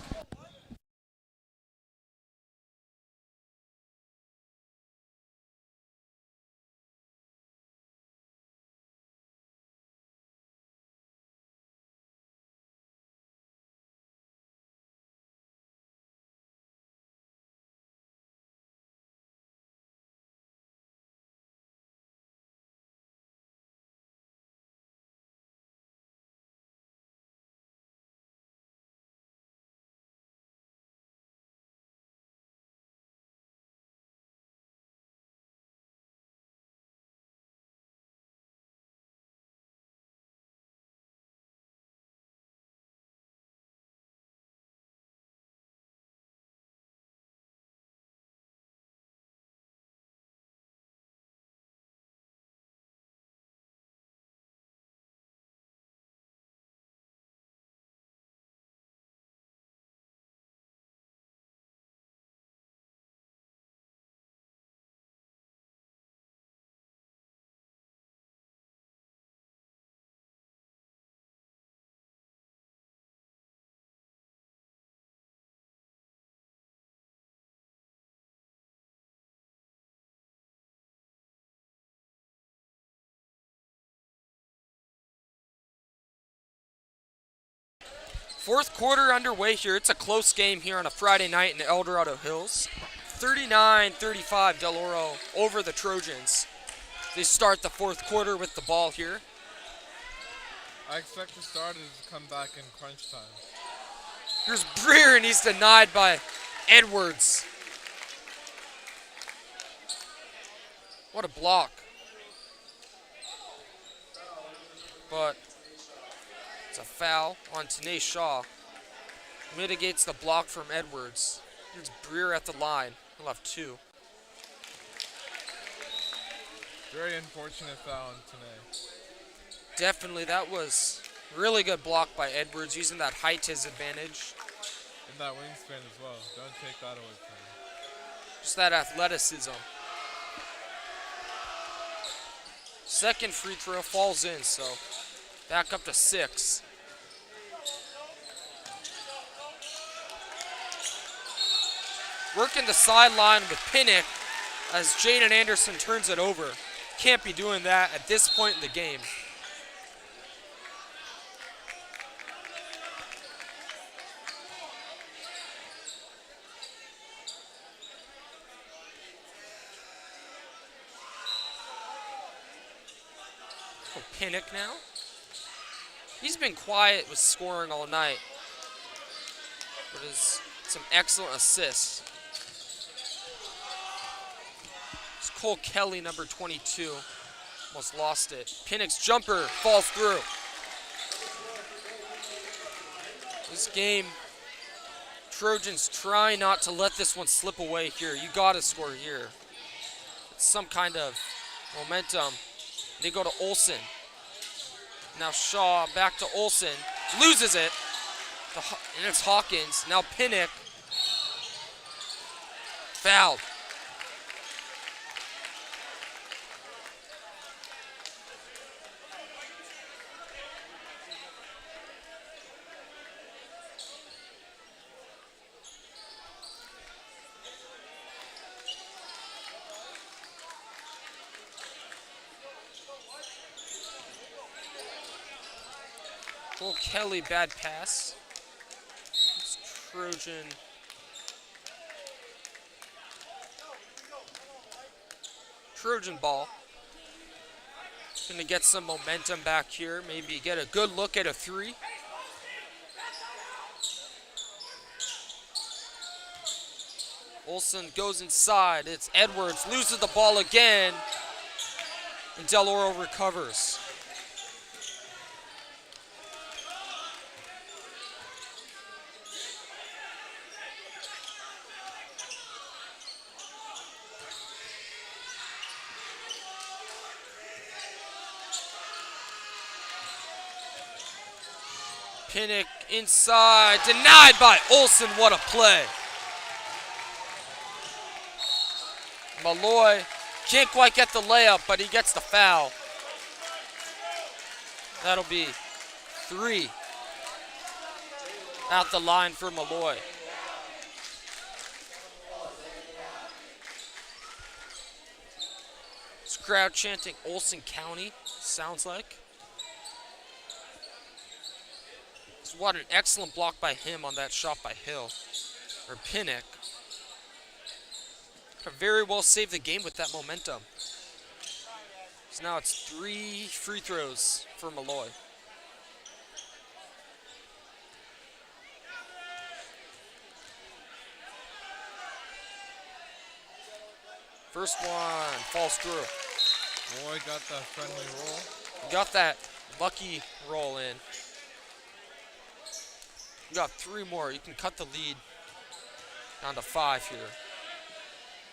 [SPEAKER 1] Fourth quarter underway here. It's a close game here on a Friday night in El Dorado Hills. 39-35 Del Oro over the Trojans. They start the fourth quarter with the ball here.
[SPEAKER 2] I expect the starters to come back in crunch time.
[SPEAKER 1] Here's Breer, and he's denied by Edwards. What a block. But it's a foul on Tanae Shaw. Mitigates the block from Edwards. Here's Breer at the line. He'll have 2.
[SPEAKER 2] Very unfortunate foul on Tanae.
[SPEAKER 1] Definitely, that was really good block by Edwards, using that height to his advantage.
[SPEAKER 2] And that wingspan as well. Don't take that away from him.
[SPEAKER 1] Just that athleticism. Second free throw falls in, so back up to 6. Working the sideline with Pinnock as Jaden Anderson turns it over. Can't be doing that at this point in the game. Oh, Pinnock now. He's been quiet with scoring all night, but has some excellent assists. It's Cole Kelly, number 22. Almost lost it. Pinnock's jumper falls through. This game, Trojans try not to let this one slip away here. You gotta score here. It's some kind of momentum. They go to Olsen. Now Shaw back to Olsen. Loses it. And it's Hawkins. Now Pinnock. Fouled. Cole Kelly, bad pass. It's Trojan. Trojan ball. Gonna get some momentum back here. Maybe get a good look at a 3. Olsen goes inside. It's Edwards. Loses the ball again. And Del Oro recovers. Pinnock inside, denied by Olsen. What a play. Malloy can't quite get the layup, but he gets the foul. That'll be 3 at the line for Malloy. This crowd chanting Olsen County, sounds like. What an excellent block by him on that shot by Hill, or Pinnock. Could have very well saved the game with that momentum. So now it's 3 free throws for Malloy. First one falls through.
[SPEAKER 2] Malloy got that friendly roll.
[SPEAKER 1] Got that lucky roll in. You got 3 more. You can cut the lead down to 5 here.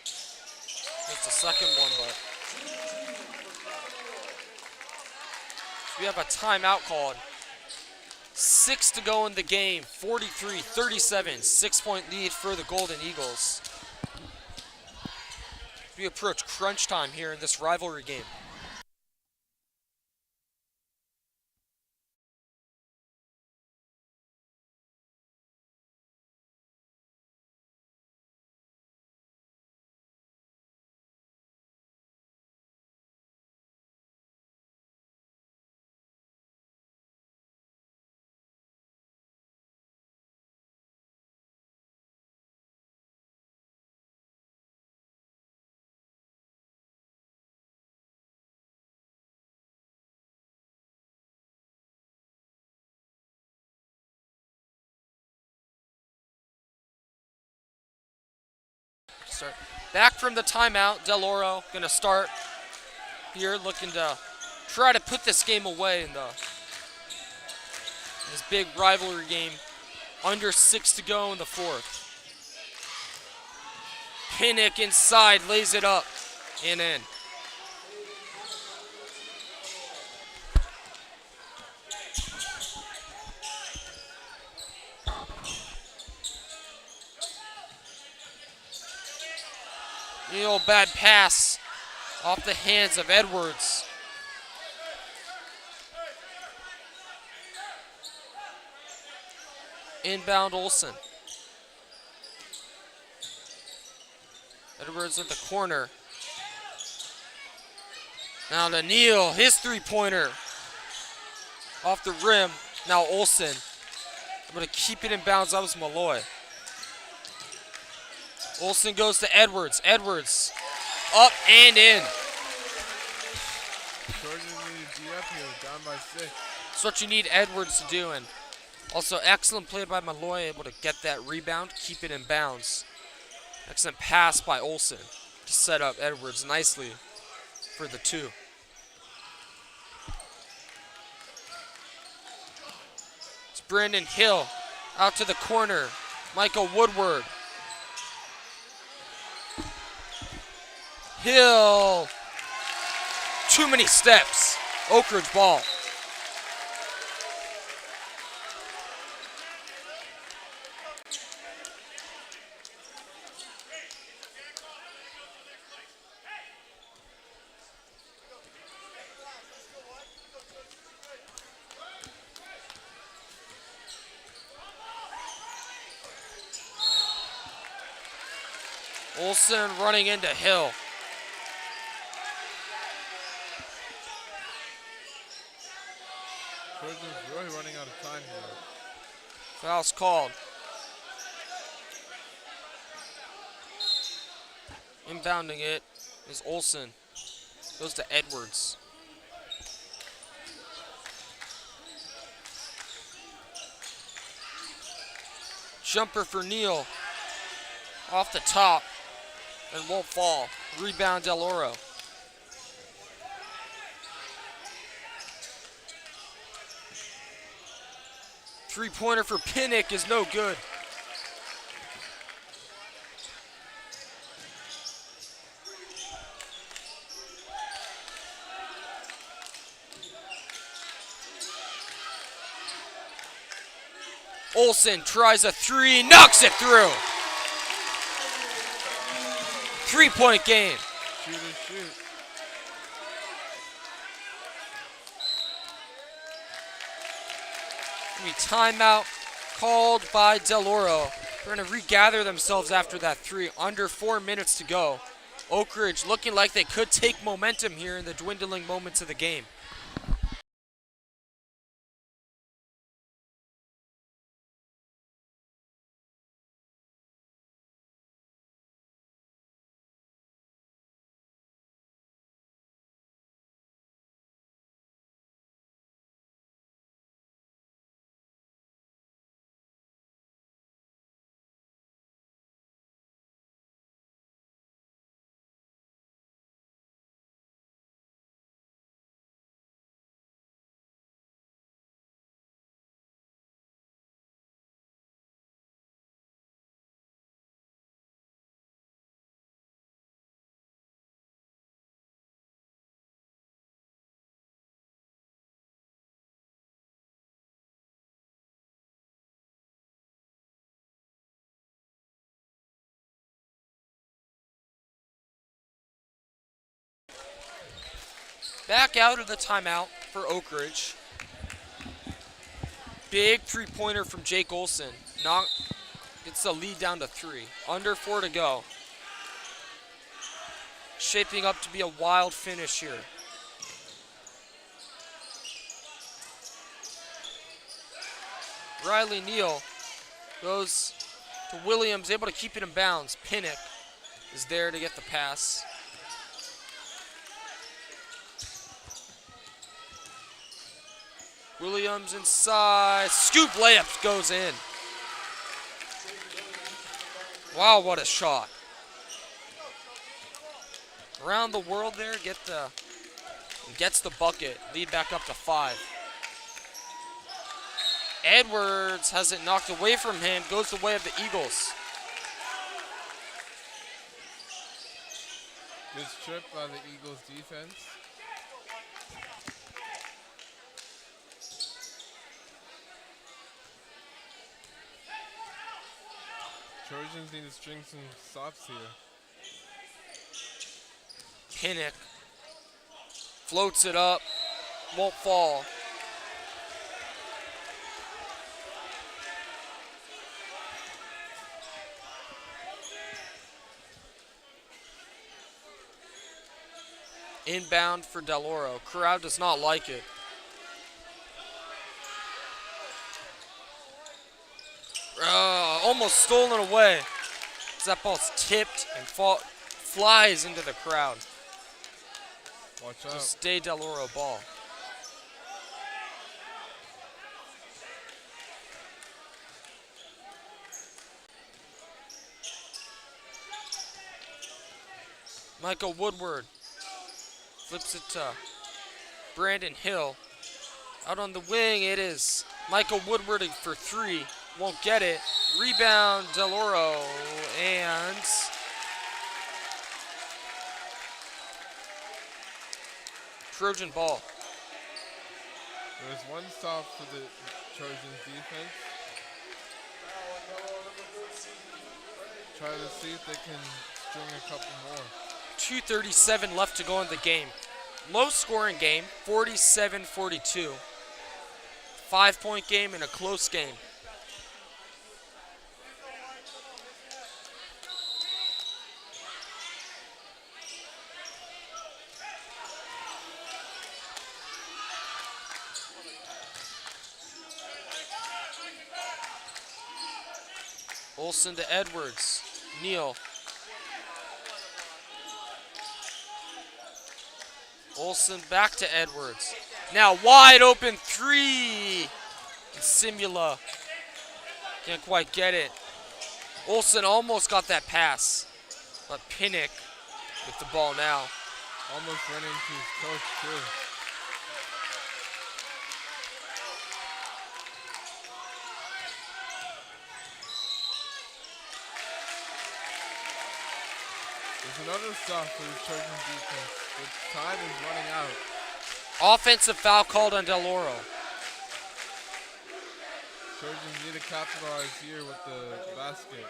[SPEAKER 1] It's the second one, but we have a timeout called. 6 to go in the game. 43-37. 6-point lead for the Golden Eagles. We approach crunch time here in this rivalry game. start. Back from the timeout, Del Oro gonna start here, looking to try to put this game away in this big rivalry game. Under 6 to go in the fourth. Pinnock inside, lays it up and in. Real bad pass off the hands of Edwards. Inbound Olsen. Edwards at the corner. Now to Neal, his three-pointer. Off the rim. Now Olsen. I'm going to keep it in bounds. That was Malloy. Olsen goes to Edwards. Edwards up and in.
[SPEAKER 2] Trojan needs to be up here, down by 6.
[SPEAKER 1] That's what you need Edwards to do. And also excellent play by Malloy, able to get that rebound, keep it in bounds. Excellent pass by Olsen to set up Edwards nicely for the 2. It's Brandon Hill out to the corner. Michael Woodward. Hill. Too many steps. Oak Ridge ball. Olsen running into Hill.
[SPEAKER 2] Trojan's really running out of time here.
[SPEAKER 1] Foul's called. Inbounding it is Olsen. Goes to Edwards. Jumper for Neal. Off the top. And won't fall. Rebound Del Oro. Three-pointer for Pinnock is no good. Olsen tries a 3, knocks it through. 3-point game.
[SPEAKER 2] Shoot.
[SPEAKER 1] Timeout called by Del Oro. They're going to regather themselves after that 3. Under 4 minutes to go. Oak Ridge looking like they could take momentum here in the dwindling moments of the game. Back out of the timeout for Oak Ridge. Big three-pointer from Jake Olsen. Gets the lead down to 3. Under 4 to go. Shaping up to be a wild finish here. Riley Neal goes to Williams, able to keep it in bounds. Pinnock is there to get the pass. Williams inside. Scoop layup goes in. Wow, what a shot. around the world there, gets the bucket. Lead back up to 5. Edwards has it knocked away from him, goes the way of the Eagles.
[SPEAKER 2] Good strip by the Eagles defense. Trojans need to string some stops here.
[SPEAKER 1] Pinnock floats it up, won't fall. Inbound for Del Oro. Crowd does not like it. Almost stolen away. That ball's tipped and flies into the crowd.
[SPEAKER 2] Watch out.
[SPEAKER 1] Just stay Del Oro ball. Michael Woodward flips it to Brandon Hill. Out on the wing, it is Michael Woodward for 3. Won't get it. Rebound, Del Oro, and Trojan ball.
[SPEAKER 2] There's one stop for the Trojans defense. Try to see if they can string a couple more.
[SPEAKER 1] 2:37 left to go in the game. Low scoring game, 47-42. 5-point game and a close game. Olsen to Edwards. Neal. Olsen back to Edwards. Now wide open 3. Simula can't quite get it. Olsen almost got that pass, but Pinnock with the ball now.
[SPEAKER 2] Almost ran into his coach too. There's another stop for the Trojan defense. The time is running out.
[SPEAKER 1] Offensive foul called on Del Oro.
[SPEAKER 2] Trojans need to capitalize here with the basket.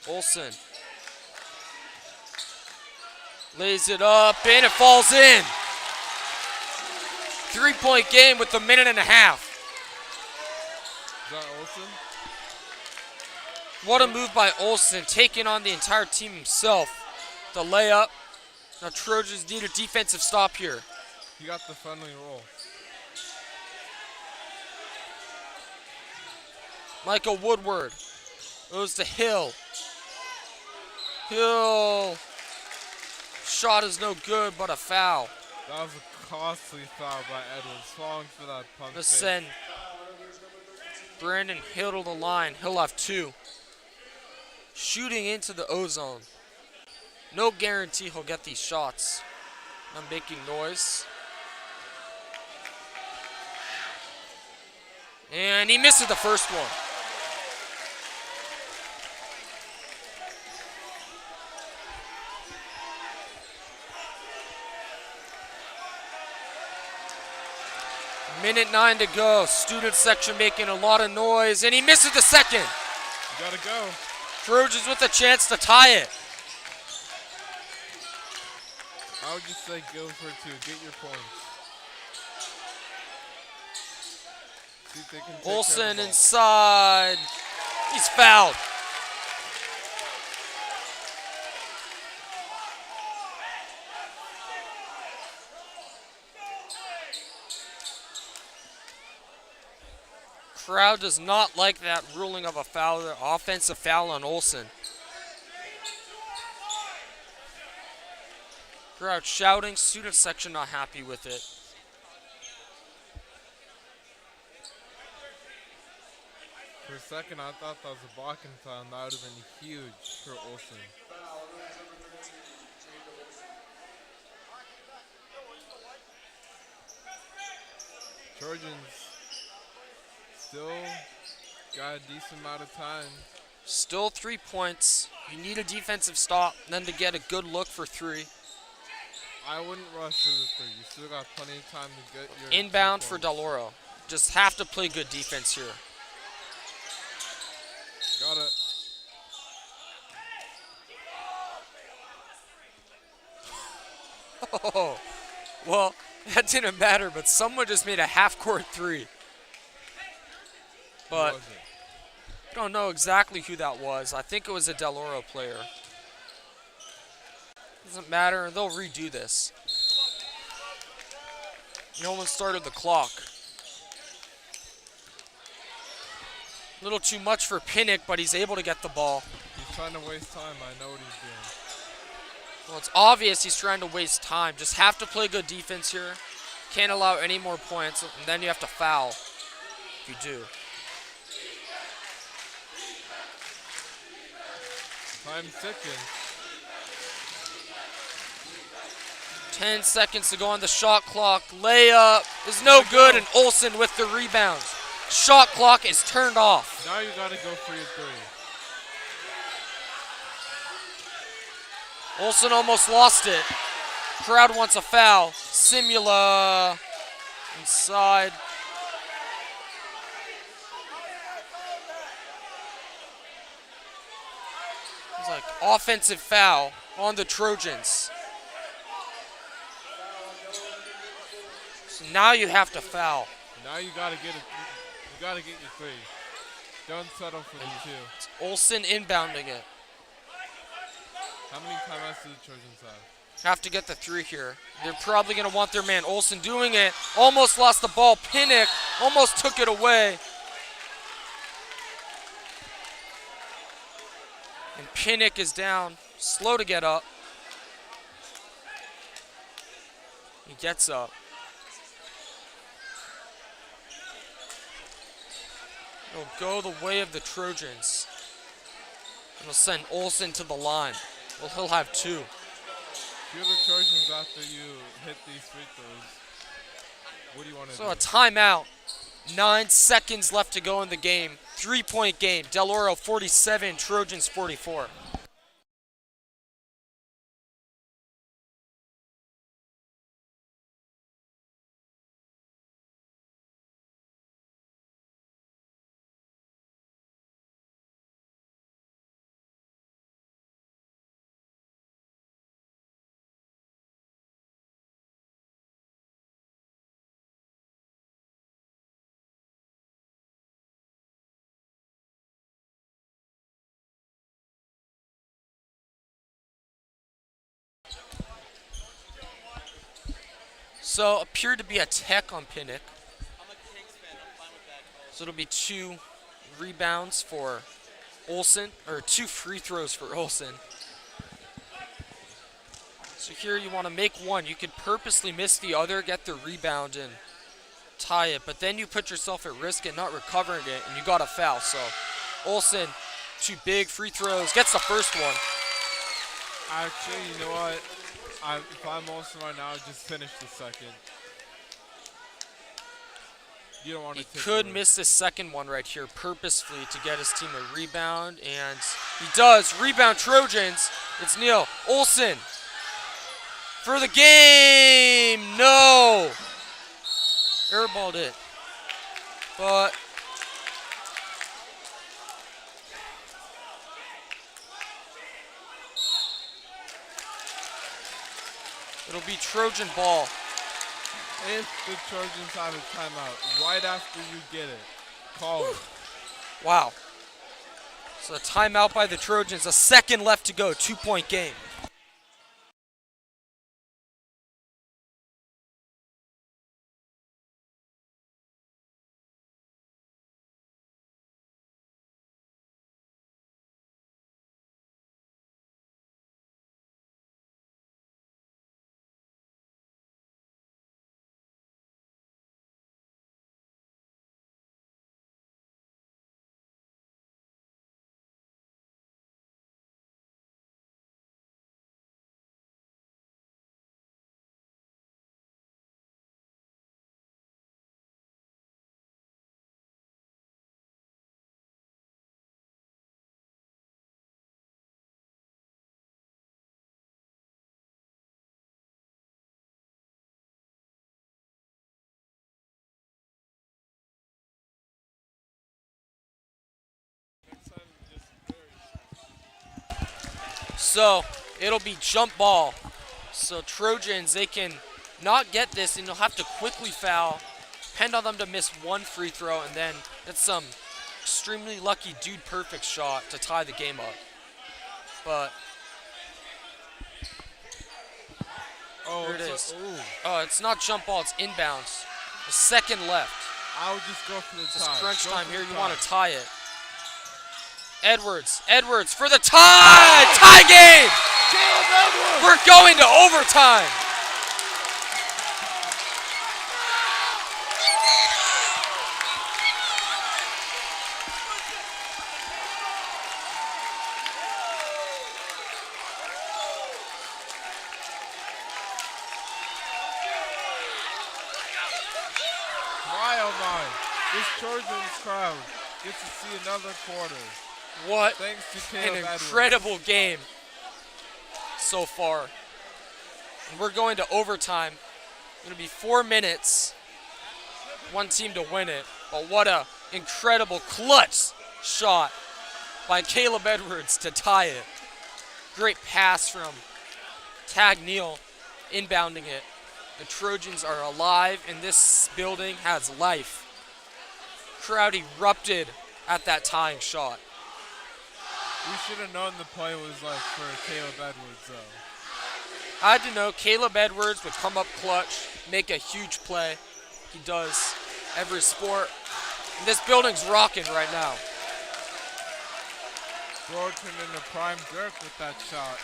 [SPEAKER 1] Olsen lays it up and it falls in. 3-point game with a minute and a half.
[SPEAKER 2] Is that Olsen?
[SPEAKER 1] What a move by Olsen, taking on the entire team himself. The layup. Now Trojans need a defensive stop here.
[SPEAKER 2] He got the friendly roll.
[SPEAKER 1] Michael Woodward goes to Hill. Hill. Shot is no good, but a foul.
[SPEAKER 2] That was a costly foul by Edwards, falling for that pump
[SPEAKER 1] Let's
[SPEAKER 2] fake.
[SPEAKER 1] send Brandon Hill to the line. He'll have 2. Shooting into the O-zone. No guarantee he'll get these shots. I'm making noise. And he misses the first one. Minute 9 to go. Student section making a lot of noise, and he misses the second.
[SPEAKER 2] You gotta go.
[SPEAKER 1] Trojans with a chance to tie it.
[SPEAKER 2] I would just say go for 2. Get your points. See if they can take care of
[SPEAKER 1] Olsen
[SPEAKER 2] the ball.
[SPEAKER 1] inside. He's fouled. Crowd does not like that ruling of a foul, the offensive foul on Olsen. Crowd shouting, student section not happy with it.
[SPEAKER 2] For a second, I thought that was a blocking foul, and that would have been huge for Olsen. Trojans still got a decent amount of time.
[SPEAKER 1] Still 3 points. You need a defensive stop, and then to get a good look for 3.
[SPEAKER 2] I wouldn't rush for the 3. You still got plenty of time to get your
[SPEAKER 1] Inbound
[SPEAKER 2] 2
[SPEAKER 1] for
[SPEAKER 2] points.
[SPEAKER 1] Del Oro. Just have to play good defense here.
[SPEAKER 2] Got it.
[SPEAKER 1] Oh, well, that didn't matter, but someone just made a half-court 3. But
[SPEAKER 2] Who was it?
[SPEAKER 1] I don't know exactly who that was. I think it was a Del Oro player. Doesn't matter, they'll redo this. No one started the clock. A little too much for Pinnock, but he's able to get the ball.
[SPEAKER 2] He's trying to waste time. I know what he's doing.
[SPEAKER 1] Well, it's obvious he's trying to waste time. Just have to play good defense here. Can't allow any more points, and then you have to foul if you do.
[SPEAKER 2] Time's ticking.
[SPEAKER 1] 10 seconds to go on the shot clock. Layup is no good, and Olsen with the rebound. Shot clock is turned off.
[SPEAKER 2] Now you gotta go for your 3.
[SPEAKER 1] Olsen almost lost it. Crowd wants a foul. Simula inside. It's like offensive foul on the Trojans. So now you have to foul.
[SPEAKER 2] Now you gotta get it. You gotta get your 3. Don't settle for the 2.
[SPEAKER 1] It's Olsen inbounding it.
[SPEAKER 2] How many timeouts do the Trojans have?
[SPEAKER 1] Have to get the 3 here. They're probably going to want their man. Olsen doing it. Almost lost the ball. Pinnock almost took it away. And Pinnock is down. Slow to get up. He gets up. It'll go the way of the Trojans. It'll send Olsen to the line. Well, he'll have 2.
[SPEAKER 2] If you're the Trojans after you hit these free throws, what do you want to do?
[SPEAKER 1] So a timeout. 9 seconds left to go in the game. 3-point game. Del Oro 47, Trojans 44. So appeared to be a tech on Pinnock. So it'll be 2 rebounds for Olsen, or 2 free throws for Olsen. So here you want to make 1. You could purposely miss the other, get the rebound, and tie it. But then you put yourself at risk and not recovering it, and you got a foul. So Olsen, 2 big free throws, gets the first one.
[SPEAKER 2] Actually, you know what? If I'm Olsen right now, I'd just finish the second. You don't want to
[SPEAKER 1] He could miss this second one right here purposefully to get his team a rebound, and he does. Rebound Trojans. It's Neil Olsen for the game. No. Airballed it. But it'll be Trojan ball.
[SPEAKER 2] If the Trojans have a timeout right after you get it, call it.
[SPEAKER 1] Wow. So a timeout by the Trojans. A second left to go. 2-point game. So it'll be jump ball. So Trojans, they can not get this, and they'll have to quickly foul. Depend on them to miss one free throw, and then it's some extremely lucky dude perfect shot to tie the game up. But here it is. Oh, it's not jump ball, it's inbounds. A second left.
[SPEAKER 2] I would just go for the tie.
[SPEAKER 1] It's crunch
[SPEAKER 2] Go
[SPEAKER 1] time
[SPEAKER 2] for
[SPEAKER 1] here.
[SPEAKER 2] the
[SPEAKER 1] You
[SPEAKER 2] tie.
[SPEAKER 1] want to tie it. Edwards for the tie! Tie game!
[SPEAKER 2] Caleb Edwards!
[SPEAKER 1] We're going to overtime.
[SPEAKER 2] My oh my. This Trojans crowd gets to see another quarter.
[SPEAKER 1] What
[SPEAKER 2] Thanks to
[SPEAKER 1] an
[SPEAKER 2] Caleb Edwards.
[SPEAKER 1] incredible game so far. And we're going to overtime. It'll be 4 minutes. One team to win it. But what a incredible clutch shot by Caleb Edwards to tie it. Great pass from Tag Neal inbounding it. The Trojans are alive, and this building has life. Crowd erupted at that tying shot.
[SPEAKER 2] We should have known the play was like for Caleb Edwards though.
[SPEAKER 1] I had to know Caleb Edwards would come up clutch, make a huge play. He does every sport. And this building's rocking right now.
[SPEAKER 2] Throw turned into prime Dirk with that shot.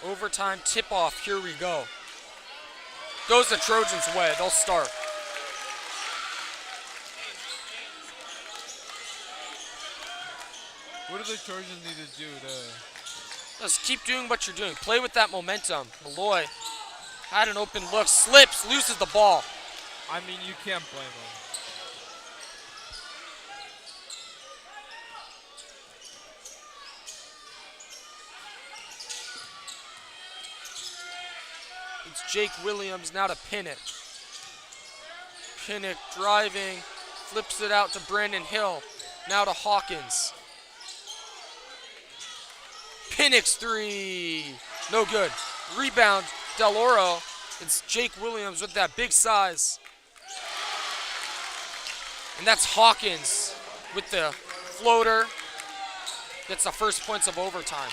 [SPEAKER 1] Overtime tip-off, here we go. Goes the Trojans' way, they'll start.
[SPEAKER 2] What do the Trojans need to do to...
[SPEAKER 1] Just keep doing what you're doing. Play with that momentum. Malloy had an open look, slips, loses the ball.
[SPEAKER 2] I mean, you can't blame them.
[SPEAKER 1] It's Jake Williams now to Pinnock. Pinnock driving, flips it out to Brandon Hill. Now to Hawkins. Pinnock's three. No good. Rebound, Del Oro. It's Jake Williams with that big size. And that's Hawkins with the floater. Gets the first points of overtime.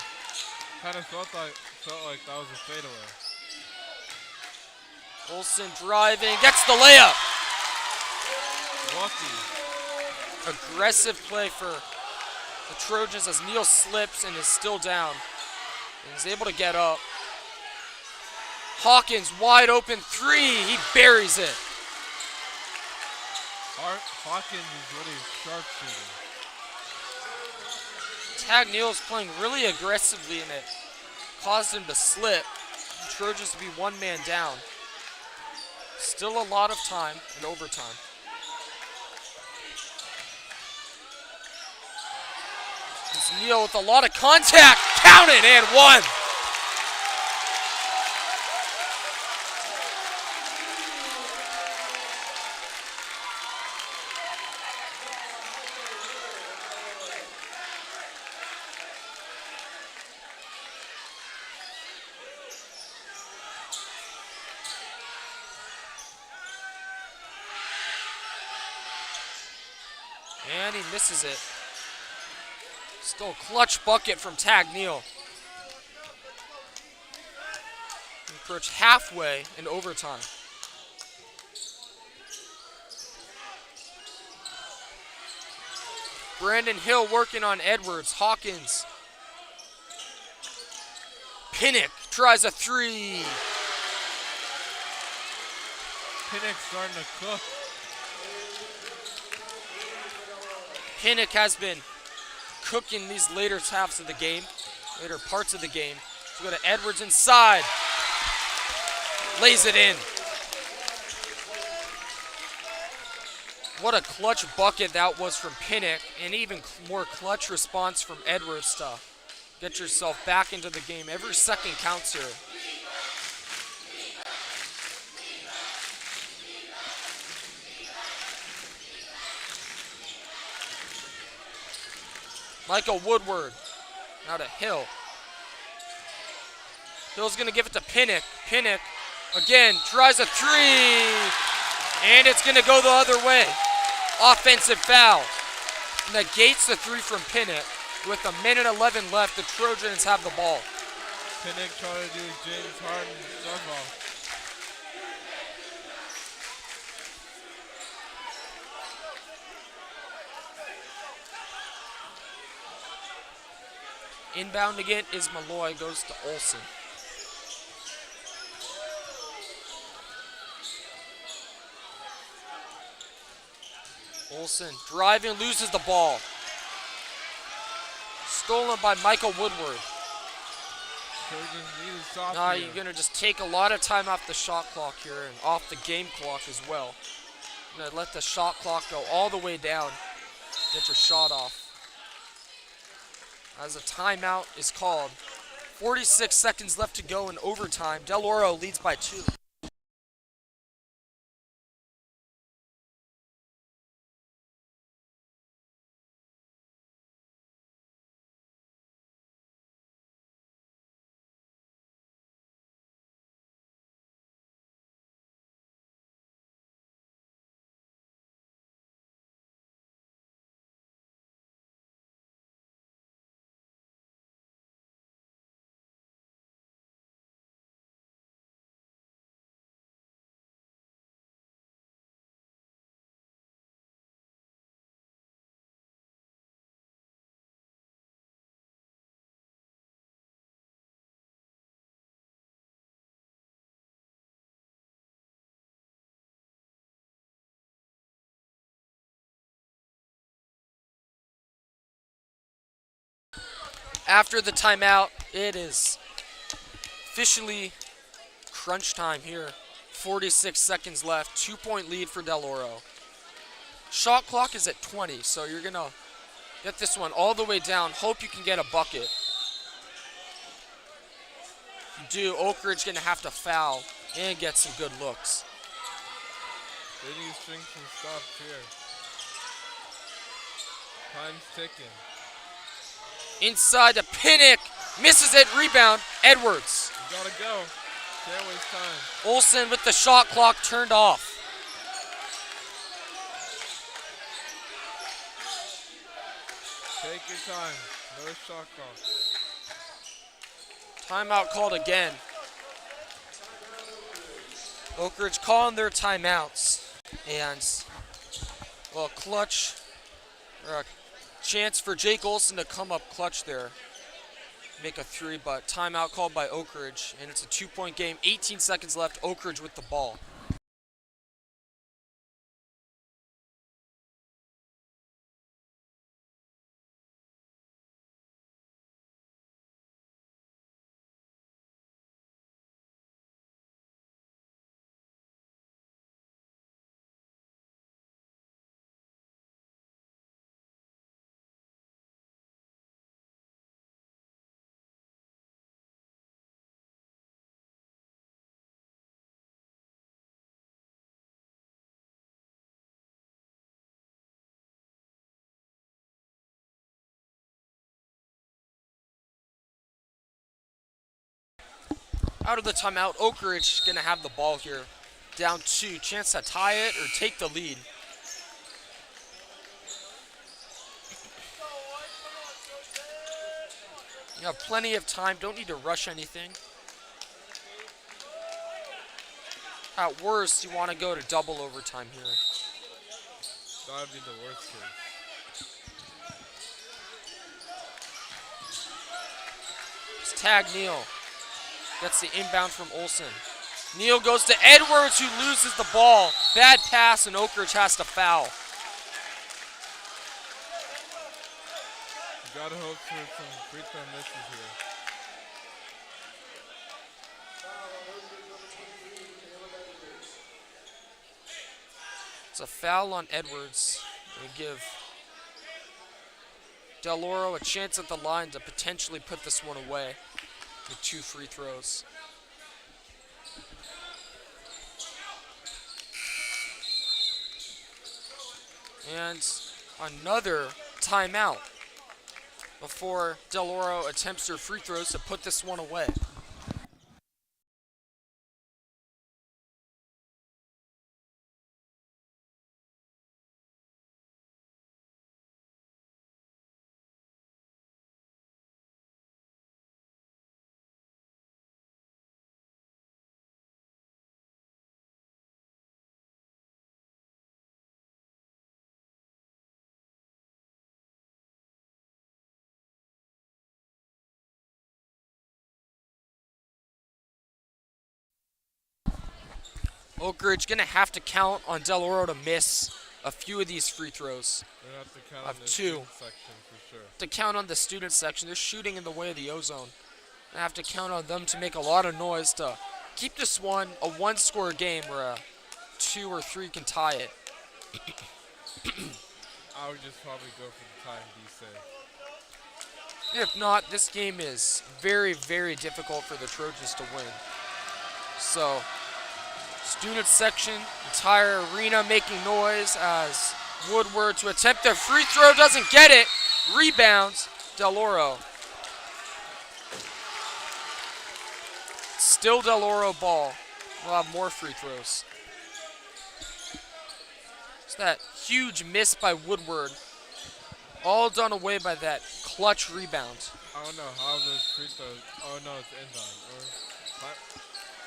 [SPEAKER 2] Kind of felt like that was a fadeaway.
[SPEAKER 1] Olsen driving, gets the layup.
[SPEAKER 2] Lucky.
[SPEAKER 1] Aggressive play for the Trojans as Neal slips and is still down. And he's able to get up. Hawkins wide open three, he buries it.
[SPEAKER 2] Hawkins is really sharpshooter.
[SPEAKER 1] Tag Neal's playing really aggressively and it caused him to slip. The Trojans to be one man down. Still a lot of time in overtime. It's Neal with a lot of contact. Count it and one. And he misses it. Still a clutch bucket from Tag Neal. We approach halfway in overtime. Brandon Hill working on Edwards. Hawkins. Pinnock tries a three.
[SPEAKER 2] Pinnock's starting to cook.
[SPEAKER 1] Pinnock has been cooking these later halves of the game, later parts of the game. So we go to Edwards inside. Lays it in. What a clutch bucket that was from Pinnock, and even more clutch response from Edwards to Get yourself back into the game. Every second counts here. Michael Woodward. Now to Hill. Hill's going to give it to Pinnock. Pinnock, again, tries a three. And it's going to go the other way. Offensive foul. Negates the three from Pinnock. With a minute 11 left, the Trojans have the ball.
[SPEAKER 2] Pinnock trying to do James Harden stuff off.
[SPEAKER 1] Inbounding it is Malloy, goes to Olsen. Olsen driving, loses the ball. Stolen by Michael Woodward.
[SPEAKER 2] Trojans need a stop
[SPEAKER 1] Now
[SPEAKER 2] here.
[SPEAKER 1] you're going to just take a lot of time off the shot clock here and off the game clock as well. You're going to let the shot clock go all the way down. Get your shot off. As a timeout is called. 46 seconds left to go in overtime. Del Oro leads by 2. After the timeout, it is officially crunch time here. 46 seconds left, 2-point lead for Del Oro. Shot clock is at 20, so you're gonna get this one all the way down. Hope you can get a bucket. If you do, Oak Ridge gonna have to foul and get some good looks.
[SPEAKER 2] They need to string some stops here. Time's ticking.
[SPEAKER 1] Inside to Pinnock, misses it, rebound, Edwards.
[SPEAKER 2] You gotta go. Can't waste time.
[SPEAKER 1] Olsen with the shot clock turned off.
[SPEAKER 2] Take your time. No shot clock.
[SPEAKER 1] Timeout called again. Oak Ridge calling their timeouts. And, well, clutch, or a chance for Jake Olsen to come up clutch there. Make a three, but timeout called by Oak Ridge. And it's a 2-point game, 18 seconds left, Oak Ridge with the ball. Out of the timeout, Oak Ridge gonna have the ball here. Down 2, chance to tie it or take the lead. You have plenty of time, don't need to rush anything. At worst, you want to go to double overtime here.
[SPEAKER 2] That would be the worst case.
[SPEAKER 1] It's tag Neal. Gets the inbound from Olsen. Neal goes to Edwards, who loses the ball. Bad pass, and Oak Ridge has to foul.
[SPEAKER 2] You gotta hope for some free throw misses here.
[SPEAKER 1] It's a foul on Edwards. They give Del Oro a chance at the line to potentially put this one away with 2 free throws. And another timeout before Del Oro attempts their free throws to put this one away. Oak Ridge gonna have to count on Del Oro to miss a few of these free throws.
[SPEAKER 2] They have to count
[SPEAKER 1] Of
[SPEAKER 2] on the
[SPEAKER 1] 2.
[SPEAKER 2] student section for sure.
[SPEAKER 1] To count on the student section, they're shooting in the way of the ozone. I have to count on them to make a lot of noise to keep this one a 1-score game where a 2 or 3 can tie it.
[SPEAKER 2] I would just probably go for the tie and be safe.
[SPEAKER 1] If not, this game is very, very difficult for the Trojans to win. So, student section, entire arena making noise as Woodward to attempt a free throw, doesn't get it. Rebounds, Del Oro. Still Del Oro ball. We'll have more free throws. It's that huge miss by Woodward. All done away by that clutch rebound.
[SPEAKER 2] I don't know how those free throws. Oh no, it's inbound.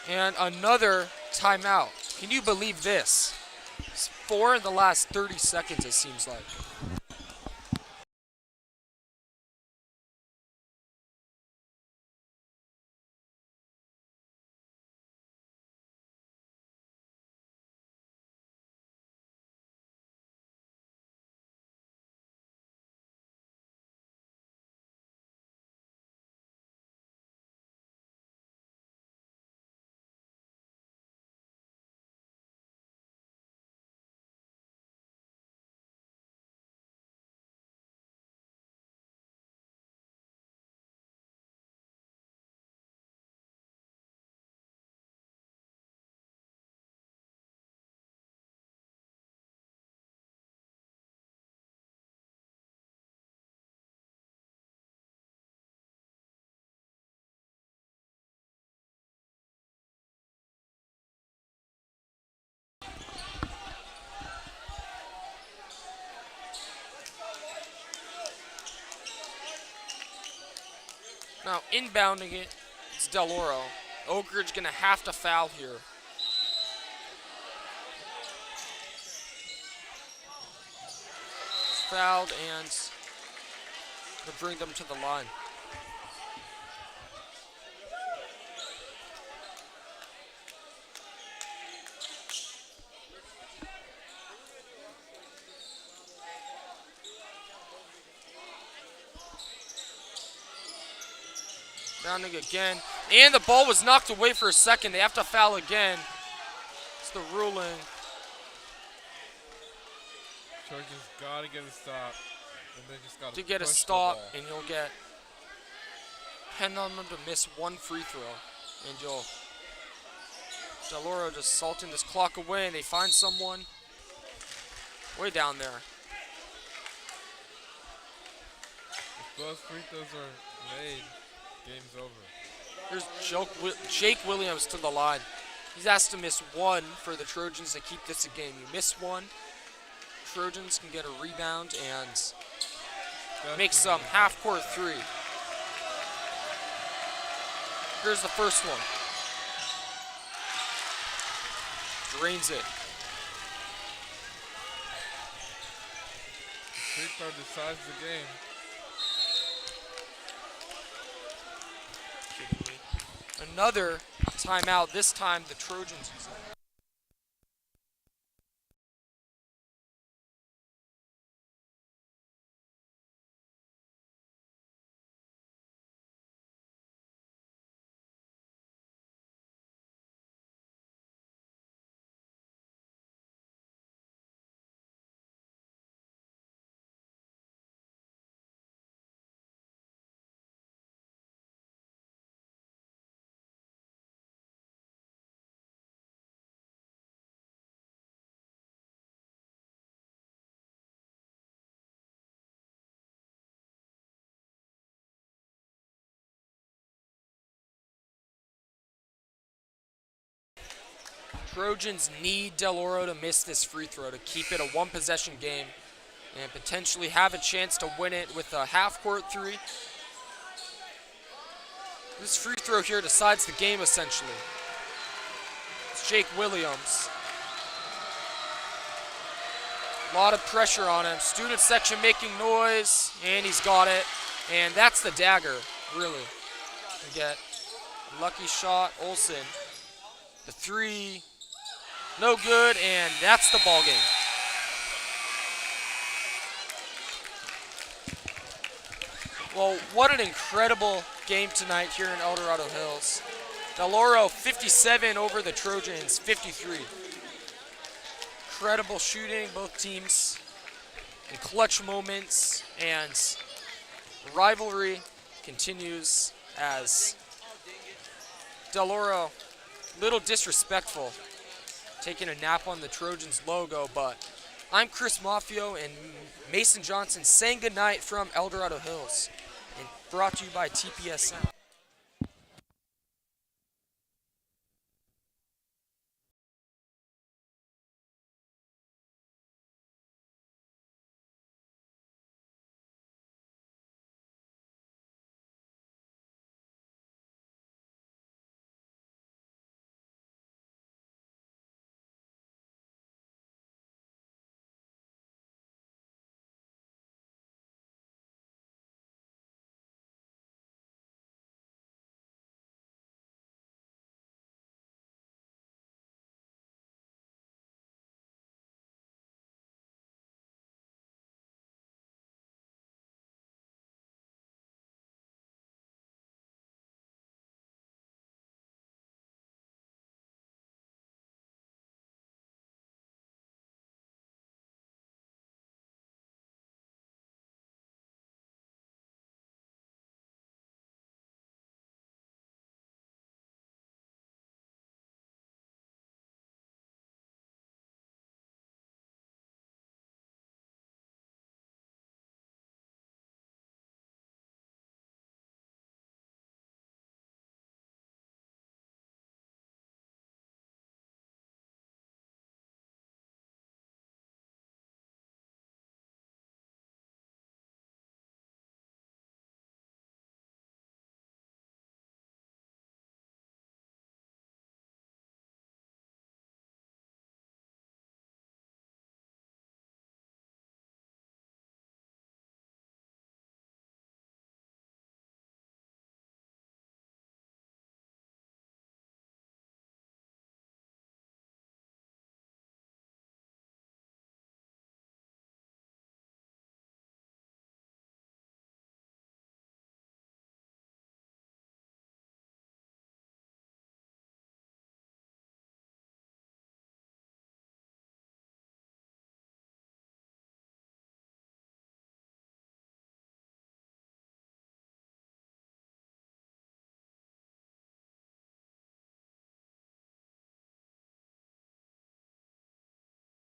[SPEAKER 1] And another timeout. Can you believe this? It's 4 in the last 30 seconds, it seems like. Now, inbounding it, it's Del Oro. Oak Ridge gonna have to foul here. Fouled and to bring them to the line. Rounding again. And the ball was knocked away for a second. They have to foul again. It's the ruling.
[SPEAKER 2] Trojans gotta get a stop. And they just gotta
[SPEAKER 1] To get a
[SPEAKER 2] push the
[SPEAKER 1] stop,
[SPEAKER 2] ball.
[SPEAKER 1] and you'll get depend on them to miss 1 free throw. And you'll Del Oro just salting this clock away, and they find someone way down there.
[SPEAKER 2] If those free throws are made, game's over.
[SPEAKER 1] Here's Jake Williams to the line. He's asked to miss 1 for the Trojans to keep this a game. You miss 1, Trojans can get a rebound and make some half-court 3. Here's the first one. Drains it.
[SPEAKER 2] Free throw decides the game.
[SPEAKER 1] Kidding me. Another timeout. This time the Trojans use it. Trojans need Del Oro to miss this free throw to keep it a one-possession game and potentially have a chance to win it with a half-court three. This free throw here decides the game, essentially. It's Jake Williams. A lot of pressure on him. Student section making noise, and he's got it. And that's the dagger, really. We get a lucky shot, Olsen. The three, no good, and that's the ball game. Well, what an incredible game tonight here in El Dorado Hills. Del Oro 57 over the Trojans 53. Incredible shooting, both teams, in clutch moments, and the rivalry continues as Del Oro, little disrespectful, taking a nap on the Trojans logo, but I'm Chris Maffio and Mason Johnson saying goodnight from El Dorado Hills, and brought to you by TPSM.